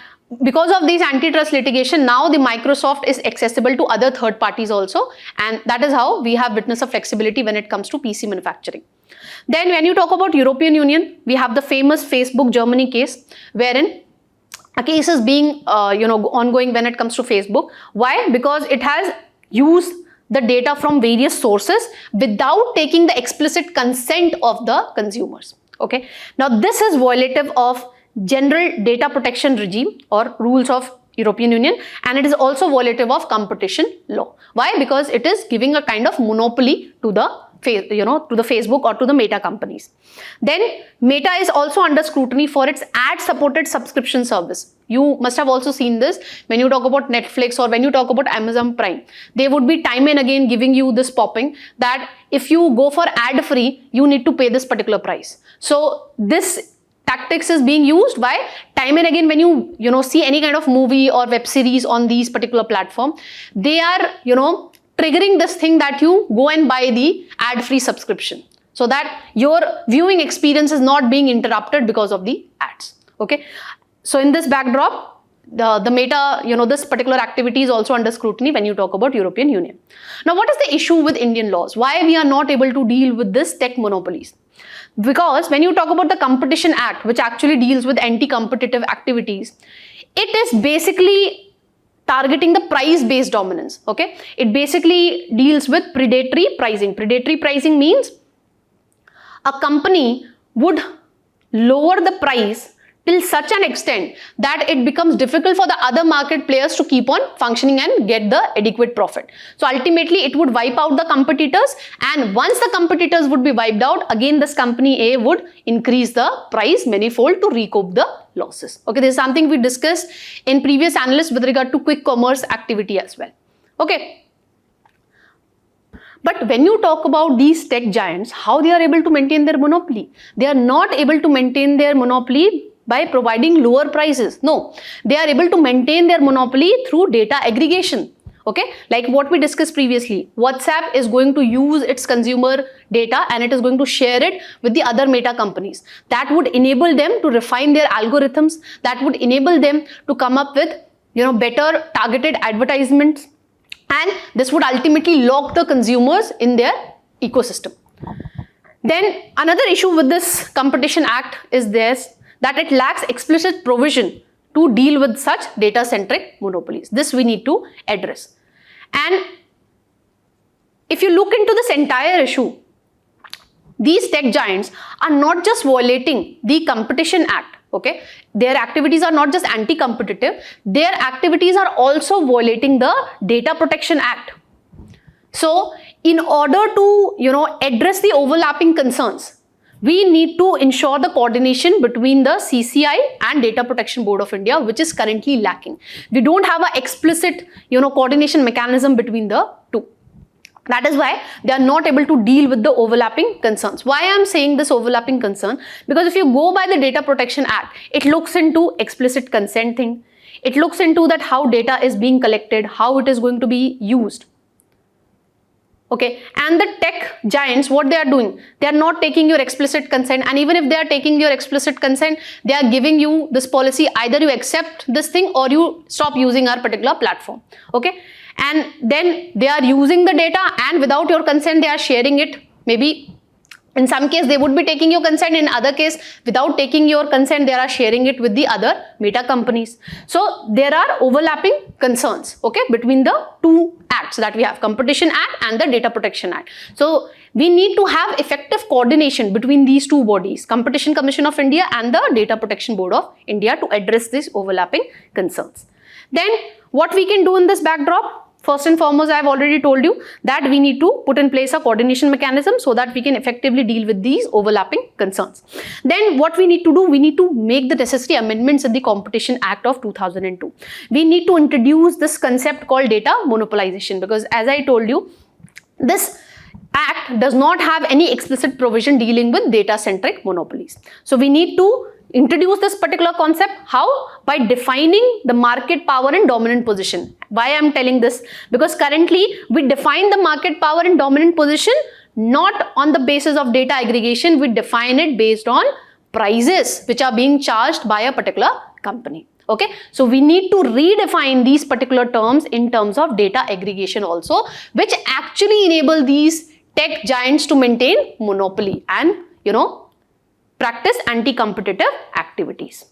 because of these antitrust litigation, now the Microsoft is accessible to other third parties also, and that is how we have witnessed a flexibility when it comes to PC manufacturing. Then when you talk about European Union, we have the famous Facebook Germany case, wherein a case is being ongoing when it comes to Facebook. Why? Because it has used the data from various sources without taking the explicit consent of the consumers. Okay. Now this is violative of general data protection regime or rules of European Union, and it is also violative of competition law. Why? Because it is giving a kind of monopoly to the to the Facebook or to the Meta companies. Then Meta is also under scrutiny for its ad-supported subscription service. You must have also seen this when you talk about Netflix or when you talk about Amazon Prime. They would be time and again giving you this popping that if you go for ad-free, you need to pay this particular price. So this tactics is being used by time and again when you see any kind of movie or web series on these particular platform. They are, triggering this thing that you go and buy the ad-free subscription, so that your viewing experience is not being interrupted because of the ads. Okay, so in this backdrop, the meta, this particular activity is also under scrutiny when you talk about European Union. Now, what is the issue with Indian laws? Why we are not able to deal with this tech monopolies? Because when you talk about the Competition Act, which actually deals with anti-competitive activities, it is basically targeting the price-based dominance. Okay, it basically deals with predatory pricing. Predatory pricing means a company would lower the price till such an extent that it becomes difficult for the other market players to keep on functioning and get the adequate profit. So ultimately it would wipe out the competitors, and once the competitors would be wiped out, again this company A would increase the price manifold to recoup the losses. Okay, this is something we discussed in previous Analyst with regard to quick commerce activity as well. Okay. But when you talk about these tech giants, how they are able to maintain their monopoly? They are not able to maintain their monopoly by providing lower prices. No, they are able to maintain their monopoly through data aggregation. Okay, like what we discussed previously, WhatsApp is going to use its consumer data and it is going to share it with the other meta companies. That would enable them to refine their algorithms, that would enable them to come up with, better targeted advertisements, and this would ultimately lock the consumers in their ecosystem. Then another issue with this Competition Act is this, that it lacks explicit provision to deal with such data-centric monopolies. This we need to address. And if you look into this entire issue, these tech giants are not just violating the Competition Act. Okay, their activities are not just anti-competitive, their activities are also violating the Data Protection Act. So in order to, address the overlapping concerns, we need to ensure the coordination between the CCI and Data Protection Board of India, which is currently lacking. We don't have an explicit, coordination mechanism between the two. That is why they are not able to deal with the overlapping concerns. Why I am saying this overlapping concern? Because if you go by the Data Protection Act, it looks into explicit consent thing. It looks into that how data is being collected, how it is going to be used. Okay, and the tech giants, what they are doing, they are not taking your explicit consent, and even if they are taking your explicit consent, they are giving you this policy, either you accept this thing or you stop using our particular platform. Okay, and then they are using the data, and without your consent they are sharing it. Maybe in some case they would be taking your consent, in other case without taking your consent they are sharing it with the other meta companies. So there are overlapping concerns, okay, between the two acts that we have, Competition Act and the Data Protection Act. So we need to have effective coordination between these two bodies, Competition Commission of India and the Data Protection Board of India, to address these overlapping concerns. Then what we can do in this backdrop? First and foremost, I have already told you that we need to put in place a coordination mechanism so that we can effectively deal with these overlapping concerns. Then what we need to do, we need to make the necessary amendments in the Competition Act of 2002. We need to introduce this concept called data monopolization, because as I told you, this act does not have any explicit provision dealing with data-centric monopolies. So we need to introduce this particular concept. How? By defining the market power and dominant position. Why I am telling this? Because currently we define the market power and dominant position not on the basis of data aggregation, we define it based on prices which are being charged by a particular company. Okay, so we need to redefine these particular terms in terms of data aggregation also, which actually enable these tech giants to maintain monopoly and, practice anti-competitive activities.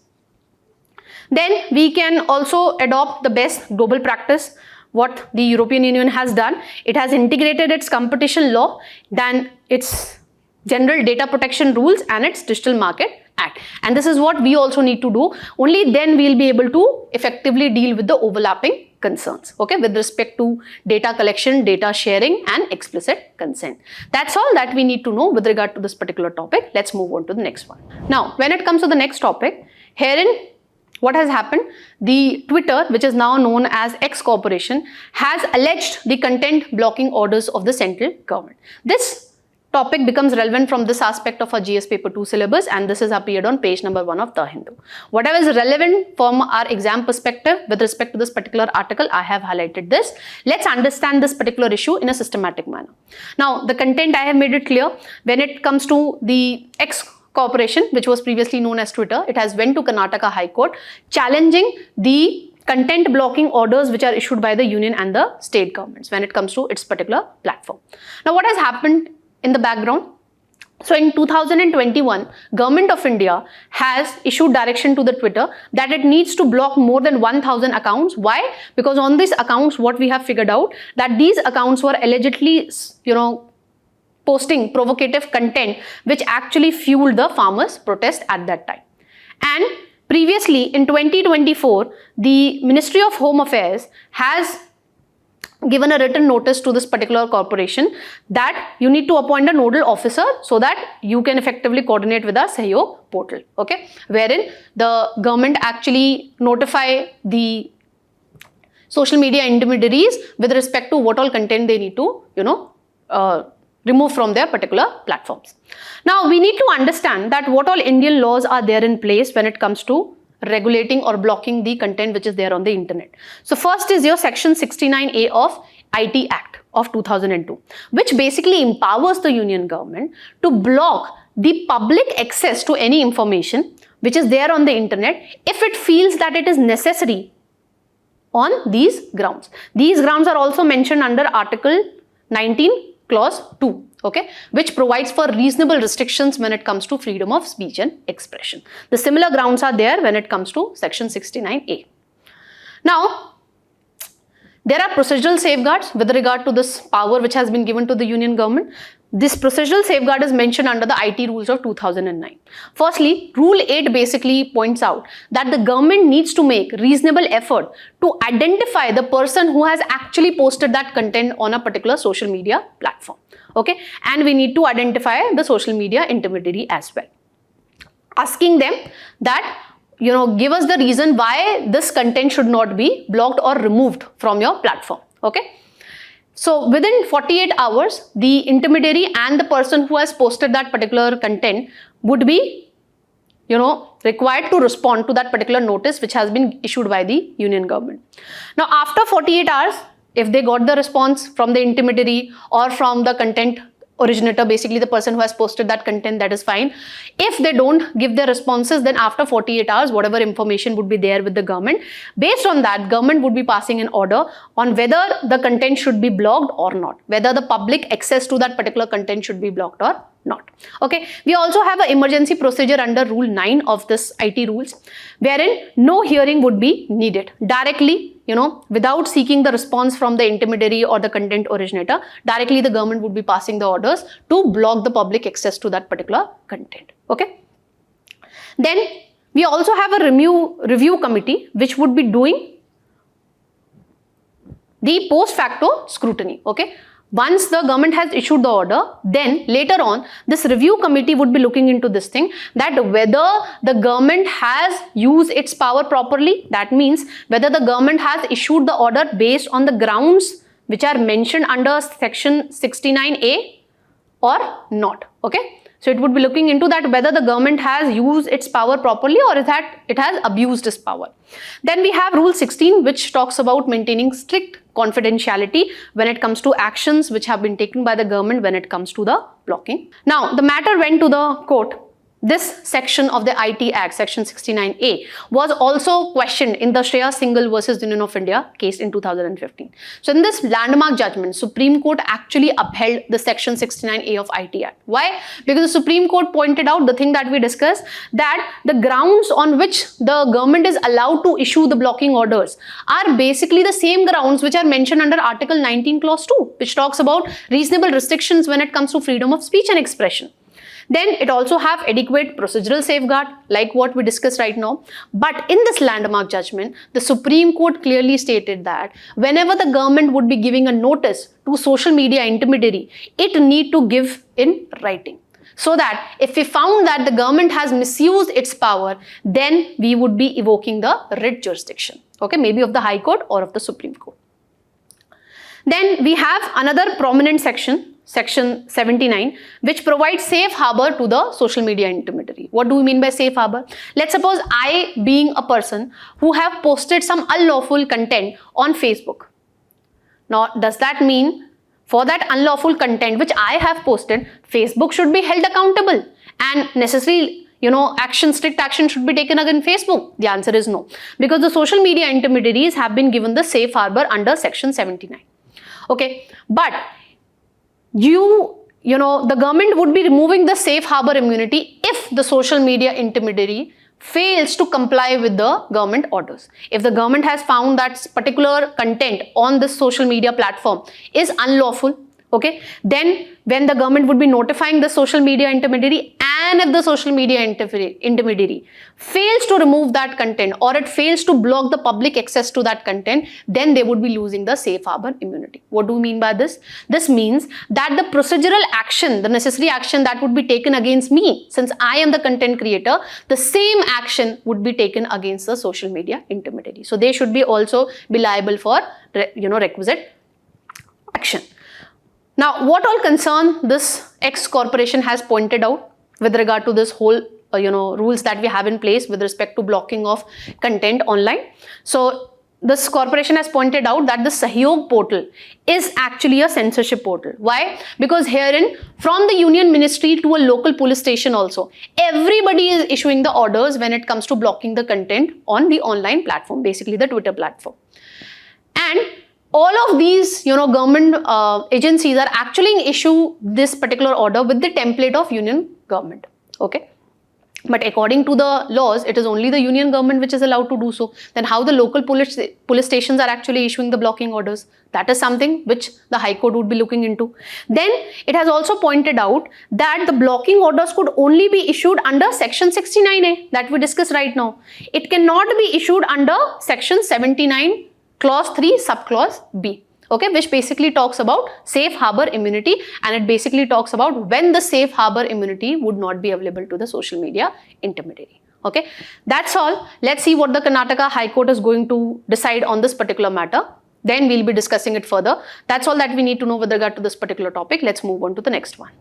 Then we can also adopt the best global practice, what the European Union has done. It has integrated its competition law, then its general data protection rules and its Digital Market Act. And this is what we also need to do. Only then we will be able to effectively deal with the overlapping concerns, okay, with respect to data collection, data sharing and explicit consent. That's all that we need to know with regard to this particular topic. Let's move on to the next one. Now, when it comes to the next topic, herein what has happened, the Twitter, which is now known as X Corporation, has alleged the content blocking orders of the central government. This topic becomes relevant from this aspect of our GS paper 2 syllabus, and this is appeared on page number 1 of The Hindu. Whatever is relevant from our exam perspective with respect to this particular article, I have highlighted this. Let's understand this particular issue in a systematic manner. Now, the content I have made it clear. When it comes to the X corporation, which was previously known as Twitter, it has went to Karnataka High Court challenging the content blocking orders which are issued by the union and the state governments when it comes to its particular platform. Now, what has happened in the background? So in 2021, Government of India has issued direction to the Twitter that it needs to block more than 1,000 accounts. Why? Because on these accounts, what we have figured out that these accounts were allegedly, posting provocative content which actually fueled the farmers' protest at that time. And previously in 2024, the Ministry of Home Affairs has given a written notice to this particular corporation that you need to appoint a nodal officer so that you can effectively coordinate with our Sahyog portal, okay, wherein the government actually notify the social media intermediaries with respect to what all content they need to, remove from their particular platforms. Now, we need to understand that what all Indian laws are there in place when it comes to regulating or blocking the content which is there on the internet. So first is your section 69A of IT Act of 2002, which basically empowers the union government to block the public access to any information which is there on the internet if it feels that it is necessary on these grounds. These grounds are also mentioned under Article 19 Clause 2, okay, which provides for reasonable restrictions when it comes to freedom of speech and expression. The similar grounds are there when it comes to section 69A. Now, there are procedural safeguards with regard to this power which has been given to the union government. This procedural safeguard is mentioned under the IT rules of 2009. Firstly, Rule 8 basically points out that the government needs to make reasonable effort to identify the person who has actually posted that content on a particular social media platform. Okay, and we need to identify the social media intermediary as well. Asking them that, give us the reason why this content should not be blocked or removed from your platform. Okay. So within 48 hours, the intermediary and the person who has posted that particular content would be, required to respond to that particular notice which has been issued by the union government. Now, after 48 hours, if they got the response from the intermediary or from the content originator, basically the person who has posted that content, that is fine. If they don't give their responses, then after 48 hours, whatever information would be there with the government, based on that, government would be passing an order on whether the content should be blocked or not, whether the public access to that particular content should be blocked or not. Okay, we also have an emergency procedure under Rule 9 of this IT rules, wherein no hearing would be needed. Directly, without seeking the response from the intermediary or the content originator, directly the government would be passing the orders to block the public access to that particular content. Okay. Then we also have a review committee which would be doing the post facto scrutiny. Okay. Once the government has issued the order, then later on, this review committee would be looking into this thing, that whether the government has used its power properly. That means whether the government has issued the order based on the grounds which are mentioned under section 69A or not. Okay. So it would be looking into that whether the government has used its power properly or is that it has abused its power. Then we have Rule 16, which talks about maintaining strict confidentiality when it comes to actions which have been taken by the government when it comes to the blocking. Now, the matter went to the court. This section of the IT Act, section 69A, was also questioned in the Shreya Singhal versus Union of India case in 2015. So in this landmark judgment, Supreme Court actually upheld the section 69A of IT Act. Why? Because the Supreme Court pointed out the thing that we discussed, that the grounds on which the government is allowed to issue the blocking orders are basically the same grounds which are mentioned under Article 19 Clause 2, which talks about reasonable restrictions when it comes to freedom of speech and expression. Then it also have adequate procedural safeguard like what we discussed right now. But in this landmark judgment, the Supreme Court clearly stated that whenever the government would be giving a notice to social media intermediary, it need to give in writing. So that if we found that the government has misused its power, then we would be evoking the writ jurisdiction. Okay, maybe of the High Court or of the Supreme Court. Then we have another prominent section Section 79, which provides safe harbor to the social media intermediary. What do we mean by safe harbor? Let's suppose I, being a person who have posted some unlawful content on Facebook. Now, does that mean for that unlawful content which I have posted, Facebook should be held accountable and necessarily, strict action should be taken against Facebook? The answer is no, because the social media intermediaries have been given the safe harbor under Section 79. Okay, but the government would be removing the safe harbor immunity if the social media intermediary fails to comply with the government orders. If the government has found that particular content on this social media platform is unlawful, okay, then when the government would be notifying the social media intermediary, and if the social media intermediary fails to remove that content or it fails to block the public access to that content, then they would be losing the safe harbor immunity. What do we mean by this? This means that the procedural action, the necessary action that would be taken against me, since I am the content creator, the same action would be taken against the social media intermediary. So they should be also be liable for requisite action. Now, what all concern this X corporation has pointed out with regard to this whole rules that we have in place with respect to blocking of content online. So this corporation has pointed out that the Sahyog portal is actually a censorship portal. Why? Because herein, from the union ministry to a local police station also, everybody is issuing the orders when it comes to blocking the content on the online platform, basically the Twitter platform. And all of these, government agencies are actually issue this particular order with the template of union government. Okay. But according to the laws, it is only the union government which is allowed to do so. Then how the local police stations are actually issuing the blocking orders? That is something which the High Court would be looking into. Then it has also pointed out that the blocking orders could only be issued under Section 69A that we discussed right now. It cannot be issued under Section 79 Clause 3 Subclause B. Okay, which basically talks about safe harbor immunity, and it basically talks about when the safe harbor immunity would not be available to the social media intermediary. Okay, that's all. Let's see what the Karnataka High Court is going to decide on this particular matter. Then we'll be discussing it further. That's all that we need to know with regard to this particular topic. Let's move on to the next one.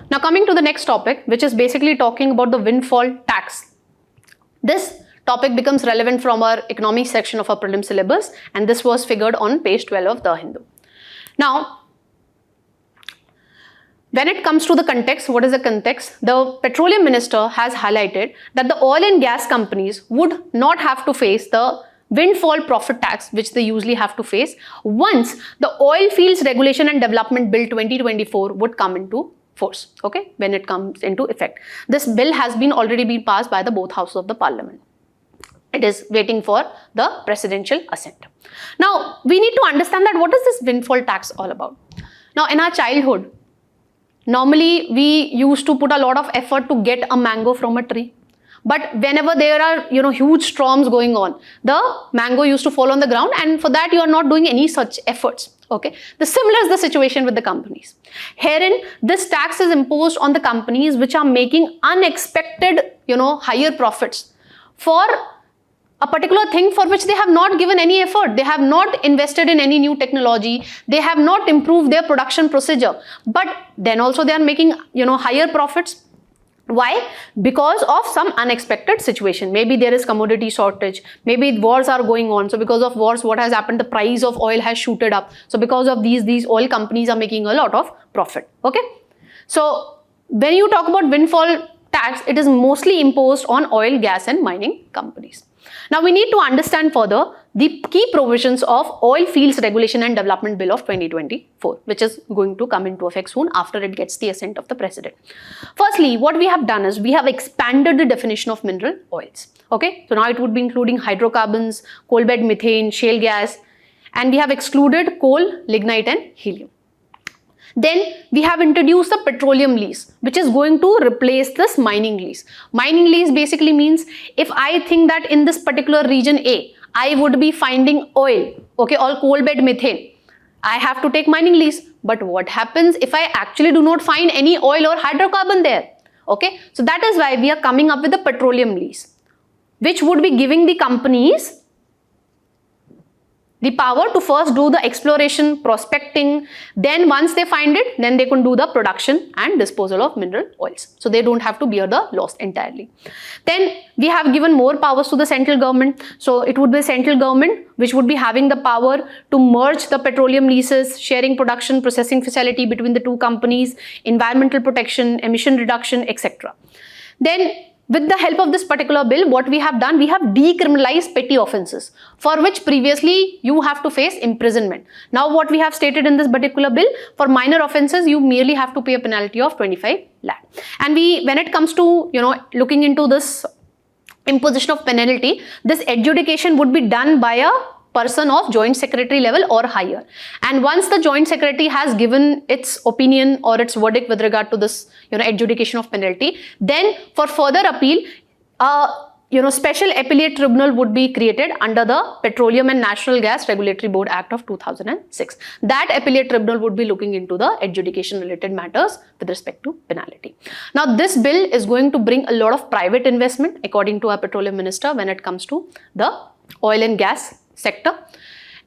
Now coming to the next topic, which is basically talking about the windfall tax. This topic becomes relevant from our economics section of our prelim syllabus, and this was figured on page 12 of The Hindu. Now, when it comes to the context, what is the context? The petroleum minister has highlighted that the oil and gas companies would not have to face the windfall profit tax which they usually have to face once the Oil Fields Regulation and Development Bill 2024 would come into force, okay, when it comes into effect. This bill has been already been passed by the both houses of the parliament. It is waiting for the presidential assent. Now, we need to understand that what is this windfall tax all about? Now, in our childhood, normally we used to put a lot of effort to get a mango from a tree. But whenever there are, huge storms going on, the mango used to fall on the ground, and for that you are not doing any such efforts. Okay, the similar is the situation with the companies. Herein, this tax is imposed on the companies which are making unexpected, higher profits for a particular thing for which they have not given any effort. They have not invested in any new technology. They have not improved their production procedure. But then also they are making, higher profits. Why? Because of some unexpected situation. Maybe there is commodity shortage. Maybe wars are going on. So because of wars, what has happened? The price of oil has shooted up. So because of these oil companies are making a lot of profit. Okay. So when you talk about windfall tax, it is mostly imposed on oil, gas and mining companies. Now we need to understand further the key provisions of Oil Fields Regulation and Development Bill of 2024, which is going to come into effect soon after it gets the assent of the president. Firstly, what we have done is we have expanded the definition of mineral oils. Okay, so now it would be including hydrocarbons, coal bed methane, shale gas, and we have excluded coal, lignite and helium. Then we have introduced the petroleum lease, which is going to replace this mining lease. Mining lease basically means if I think that in this particular region A, I would be finding oil, okay, or coal bed methane, I have to take mining lease. But what happens if I actually do not find any oil or hydrocarbon there? Okay, so that is why we are coming up with the petroleum lease, which would be giving the companies The power to first do the exploration, prospecting, then once they find it, then they can do the production and disposal of mineral oils. So they don't have to bear the loss entirely. Then we have given more powers to the central government. So it would be central government which would be having the power to merge the petroleum leases, sharing production, processing facility between the two companies, environmental protection, emission reduction, etc. Then with the help of this particular bill, what we have done, we have decriminalized petty offences for which previously you have to face imprisonment. Now what we have stated in this particular bill, for minor offences you merely have to pay a penalty of 25 lakh. And when it comes to looking into this imposition of penalty, this adjudication would be done by a person of joint secretary level or higher, and once the joint secretary has given its opinion or its verdict with regard to this adjudication of penalty, then for further appeal special appellate tribunal would be created under the Petroleum and Natural Gas Regulatory Board Act of 2006. That appellate tribunal would be looking into the adjudication related matters with respect to penalty. Now this bill is going to bring a lot of private investment according to our petroleum minister when it comes to the oil and gas sector,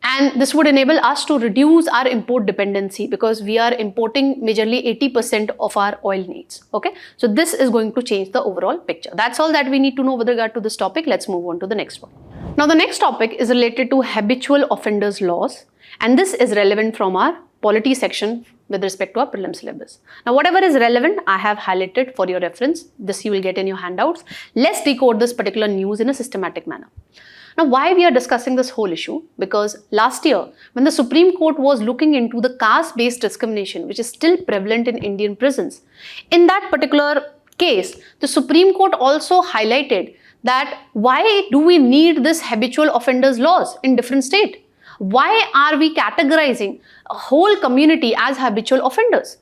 and this would enable us to reduce our import dependency because we are importing majorly 80% of our oil needs. Okay, so this is going to change the overall picture. That's all that we need to know with regard to this topic. Let's move on to the next one. Now the next topic is related to habitual offenders laws, and this is relevant from our polity section with respect to our prelim syllabus. Now whatever is relevant I have highlighted for your reference. This you will get in your handouts. Let's decode this particular news in a systematic manner. Now, why we are discussing this whole issue? Because last year, when the Supreme Court was looking into the caste-based discrimination, which is still prevalent in Indian prisons, in that particular case, the Supreme Court also highlighted that why do we need this habitual offenders laws in different states? Why are we categorizing a whole community as habitual offenders?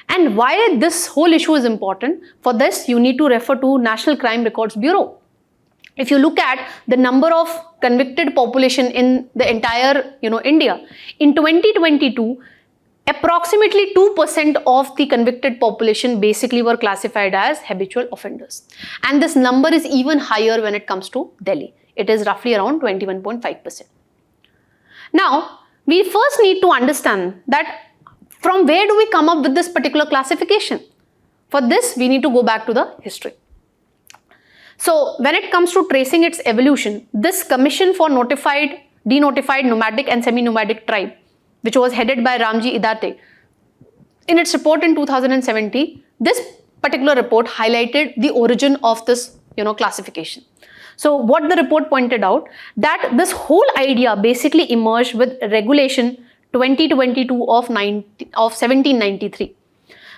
And why this whole issue is important? For this, you need to refer to National Crime Records Bureau. If you look at the number of convicted population in the entire India, in 2022, approximately 2% of the convicted population basically were classified as habitual offenders. And this number is even higher when it comes to Delhi. It is roughly around 21.5%. Now, we first need to understand that from where do we come up with this particular classification? For this, we need to go back to the history. So when it comes to tracing its evolution, this Commission for Denotified Nomadic and Semi-Nomadic Tribe, which was headed by Ramji Idate, in its report in 2017, this particular report highlighted the origin of this classification. So what the report pointed out, that this whole idea basically emerged with Regulation 2022 of 1793,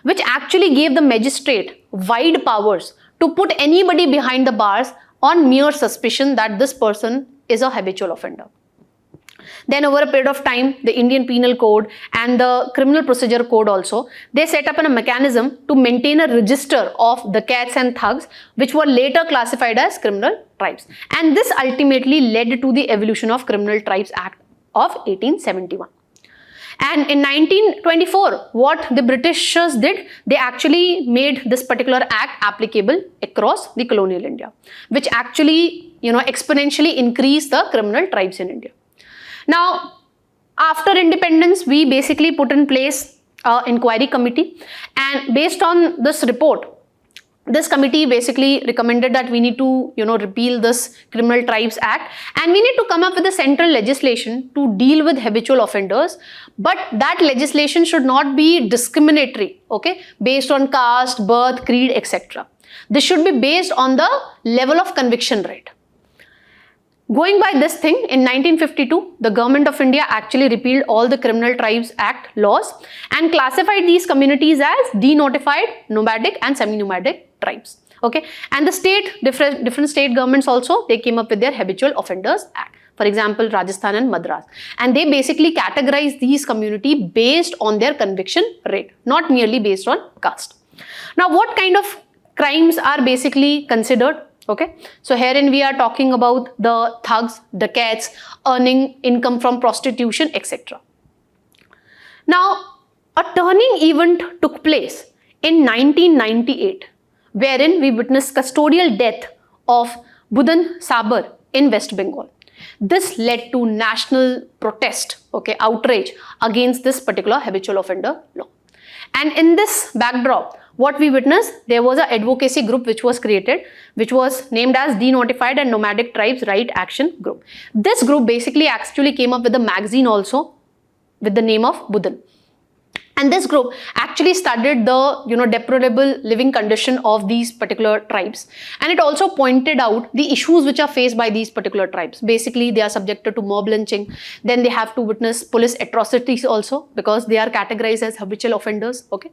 which actually gave the magistrate wide powers to put anybody behind the bars on mere suspicion that this person is a habitual offender. Then over a period of time, the Indian Penal Code and the Criminal Procedure Code also, they set up a mechanism to maintain a register of the cats and thugs, which were later classified as criminal tribes. And this ultimately led to the evolution of Criminal Tribes Act of 1871. And in 1924, what the Britishers did, they actually made this particular act applicable across the colonial India, which actually, exponentially increased the criminal tribes in India. Now, after independence, we basically put in place an inquiry committee, and based on this report, this committee basically recommended that we need to, repeal this Criminal Tribes Act, and we need to come up with a central legislation to deal with habitual offenders. But that legislation should not be discriminatory, okay, based on caste, birth, creed, etc. This should be based on the level of conviction rate. Going by this thing, in 1952, the Government of India actually repealed all the Criminal Tribes Act laws and classified these communities as denotified, nomadic and semi-nomadic tribes. Okay, and the different state governments also, they came up with their Habitual Offenders Act. For example, Rajasthan and Madras. And they basically categorize these communities based on their conviction rate, not merely based on caste. Now, what kind of crimes are basically considered? Okay, so herein we are talking about the thugs, the cats, earning income from prostitution, etc. Now, a turning event took place in 1998, wherein we witnessed custodial death of Budan Sabar in West Bengal. This led to national protest, okay, outrage against this particular habitual offender law. And in this backdrop, what we witnessed, there was an advocacy group which was created, which was named as Denotified and Nomadic Tribes Right Action Group. This group basically actually came up with a magazine also with the name of Budhan. And this group actually studied the deplorable living condition of these particular tribes, and it also pointed out the issues which are faced by these particular tribes. Basically, they are subjected to mob lynching, then they have to witness police atrocities also because they are categorized as habitual offenders. Okay.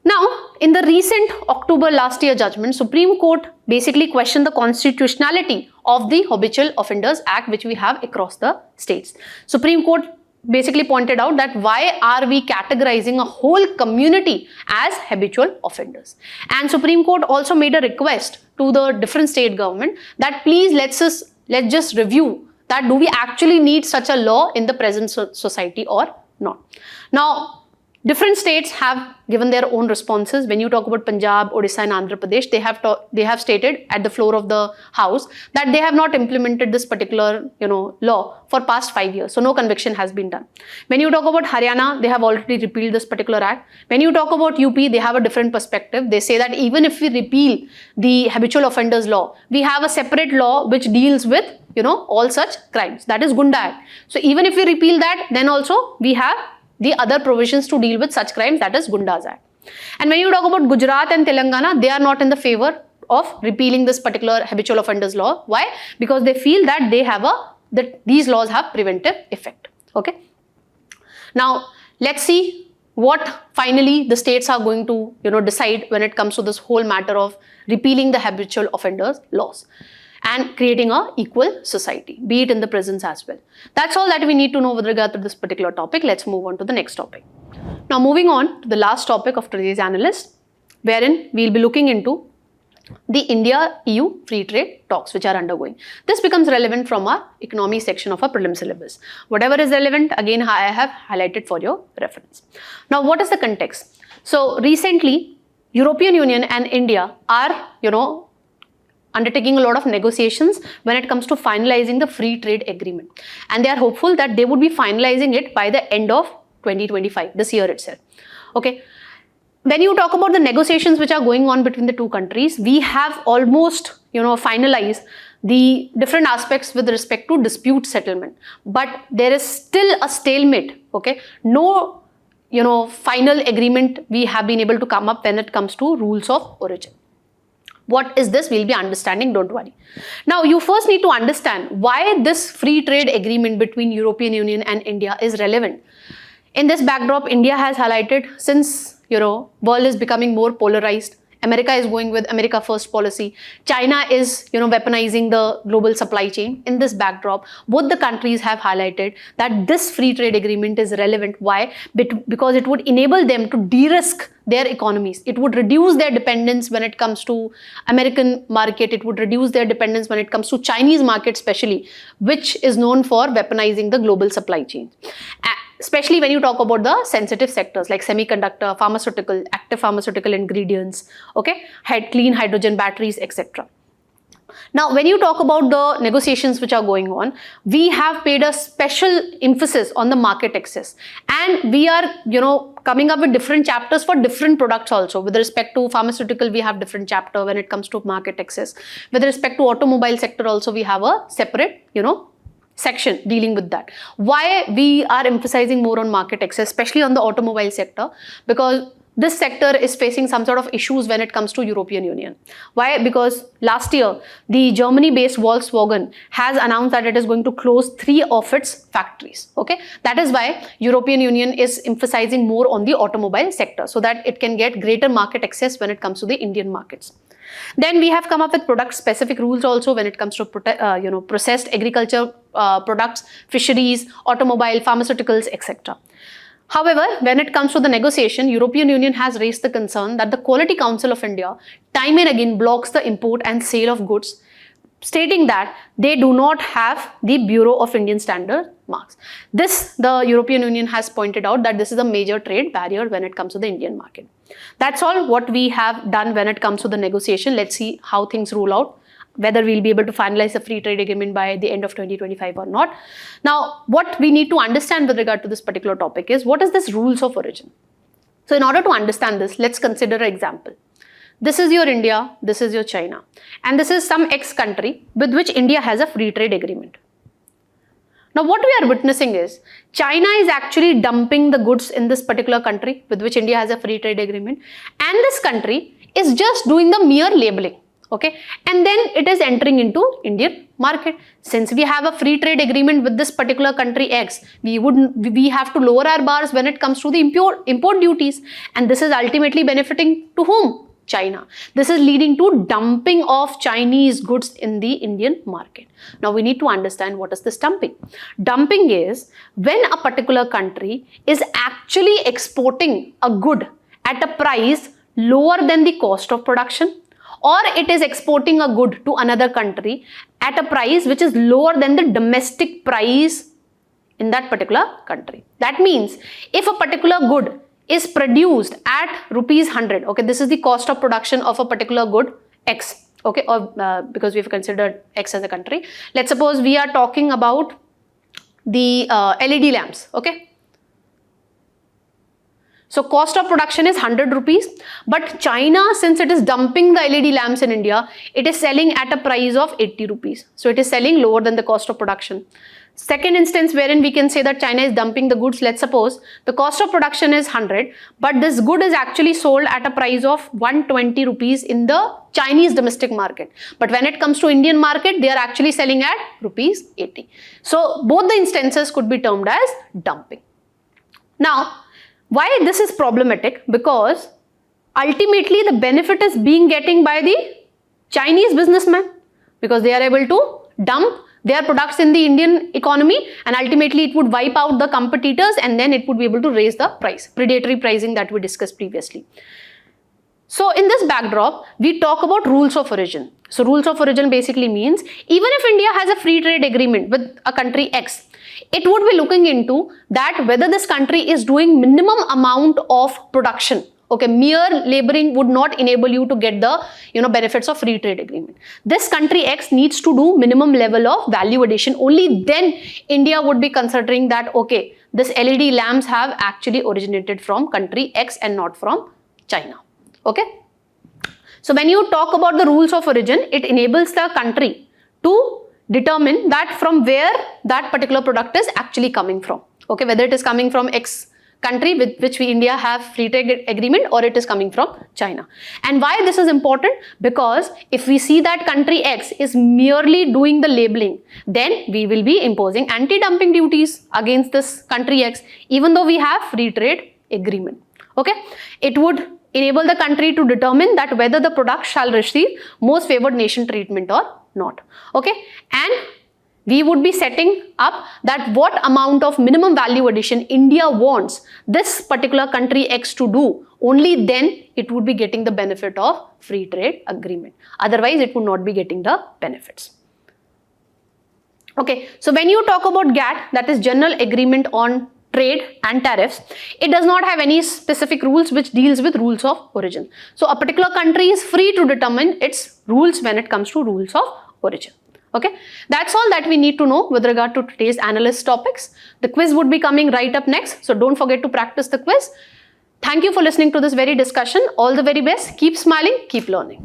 Now, in the recent October last year judgment, Supreme Court basically questioned the constitutionality of the Habitual Offenders Act which we have across the states. Supreme Court basically pointed out that why are we categorizing a whole community as habitual offenders. And Supreme Court also made a request to the different state government that please let's just review that do we actually need such a law in the present society or not. Now, different states have given their own responses. When you talk about Punjab, Odisha and Andhra Pradesh, they have stated at the floor of the house that they have not implemented this particular law for past 5 years. So no conviction has been done. When you talk about Haryana, they have already repealed this particular act. When you talk about UP, they have a different perspective. They say that even if we repeal the habitual offenders law, we have a separate law which deals with all such crimes. That is Gunda Act. So even if we repeal that, then also we have the other provisions to deal with such crimes, that is Gundas Act. And when you talk about Gujarat and Telangana, they are not in the favor of repealing this particular habitual offenders law. Why? Because they feel that these laws have preventive effect. Okay. Now, let's see what finally the states are going to decide when it comes to this whole matter of repealing the habitual offenders laws and creating a equal society, be it in the presence as well. That's all that we need to know with regard to this particular topic. Let's move on to the next topic. Now, moving on to the last topic of today's analyst, wherein we'll be looking into the India-EU free trade talks which are undergoing. This becomes relevant from our economy section of our prelim syllabus. Whatever is relevant, again, I have highlighted for your reference. Now, what is the context? So, recently, European Union and India are, undertaking a lot of negotiations when it comes to finalizing the free trade agreement. And they are hopeful that they would be finalizing it by the end of 2025, this year itself. Okay. When you talk about the negotiations which are going on between the two countries, we have almost, finalized the different aspects with respect to dispute settlement. But there is still a stalemate. Okay. No, final agreement we have been able to come up when it comes to rules of origin. What is this? We'll be understanding, don't worry. Now, you first need to understand why this free trade agreement between European Union and India is relevant. In this backdrop, India has highlighted since, world is becoming more polarized, America is going with America first policy. China is, weaponizing the global supply chain. In this backdrop, both the countries have highlighted that this free trade agreement is relevant. Why? Because it would enable them to de-risk their economies. It would reduce their dependence when it comes to American market. It would reduce their dependence when it comes to Chinese market especially, which is known for weaponizing the global supply chain. Especially when you talk about the sensitive sectors like semiconductor, pharmaceutical, active pharmaceutical ingredients, okay, clean hydrogen batteries, etc. Now, when you talk about the negotiations which are going on, we have paid a special emphasis on the market access, and we are, coming up with different chapters for different products also. With respect to pharmaceutical, we have different chapter when it comes to market access. With respect to automobile sector also, we have a separate, section dealing with that. Why we are emphasizing more on market access, especially on the automobile sector? Because this sector is facing some sort of issues when it comes to European Union. Why? Because last year, the Germany-based Volkswagen has announced that it is going to close 3 of its factories. Okay, that is why European Union is emphasizing more on the automobile sector so that it can get greater market access when it comes to the Indian markets. Then we have come up with product-specific rules also when it comes to processed agriculture products, fisheries, automobile, pharmaceuticals, etc. However, when it comes to the negotiation, European Union has raised the concern that the Quality Council of India time and again blocks the import and sale of goods, stating that they do not have the Bureau of Indian Standard marks. This, the European Union has pointed out that this is a major trade barrier when it comes to the Indian market. That's all what we have done when it comes to the negotiation. Let's see how things roll out whether we'll be able to finalize a free trade agreement by the end of 2025 or not. Now, what we need to understand with regard to this particular topic is, what is this rules of origin? So in order to understand this, let's consider an example. This is your India, this is your China, and this is some X country with which India has a free trade agreement. Now what we are witnessing is, China is actually dumping the goods in this particular country with which India has a free trade agreement, and this country is just doing the mere labeling, okay, and then it is entering into Indian market. Since we have a free trade agreement with this particular country X, we have to lower our bars when it comes to the import duties, and this is ultimately benefiting to whom? China. This is leading to dumping of Chinese goods in the Indian market. Now we need to understand what is this dumping. Dumping is when a particular country is actually exporting a good at a price lower than the cost of production, or it is exporting a good to another country at a price which is lower than the domestic price in that particular country. That means if a particular good is produced at rupees 100, okay, this is the cost of production of a particular good X, okay, or because we've considered X as a country. Let's suppose we are talking about the LED lamps, okay. So cost of production is 100 rupees, but China, since it is dumping the LED lamps in India, it is selling at a price of 80 rupees. So it is selling lower than the cost of production. Second instance wherein we can say that China is dumping the goods, let's suppose the cost of production is 100, but this good is actually sold at a price of 120 rupees in the Chinese domestic market. But when it comes to Indian market, they are actually selling at rupees 80. So both the instances could be termed as dumping. Now, why this is problematic? Because ultimately the benefit is being getting by the Chinese businessman, because they are able to dump their products in the Indian economy, and ultimately it would wipe out the competitors, and then it would be able to raise the price, predatory pricing that we discussed previously. So in this backdrop, we talk about rules of origin. So rules of origin basically means, even if India has a free trade agreement with a country X, it would be looking into that whether this country is doing minimum amount of production. Okay, mere laboring would not enable you to get the benefits of free trade agreement. This country X needs to do minimum level of value addition. Only then India would be considering that, okay, this LED lamps have actually originated from country X and not from China. Okay. So when you talk about the rules of origin, it enables the country to determine that from where that particular product is actually coming from. Okay, whether it is coming from X country with which we India have free trade agreement, or it is coming from China. And why this is important? Because if we see that country X is merely doing the labeling, then we will be imposing anti-dumping duties against this country X, even though we have free trade agreement. Okay, it would enable the country to determine that whether the product shall receive most favored nation treatment or not. Okay, and we would be setting up that what amount of minimum value addition India wants this particular country X to do. Only then it would be getting the benefit of free trade agreement. Otherwise, it would not be getting the benefits. Okay, so when you talk about GATT, that is General Agreement on Trade and Tariffs, it does not have any specific rules which deals with rules of origin. So a particular country is free to determine its rules when it comes to rules of origin. Okay, that's all that we need to know with regard to today's analyst topics. The quiz would be coming right up next, so don't forget to practice the quiz. Thank you for listening to this very discussion. All the very best. Keep smiling, keep learning.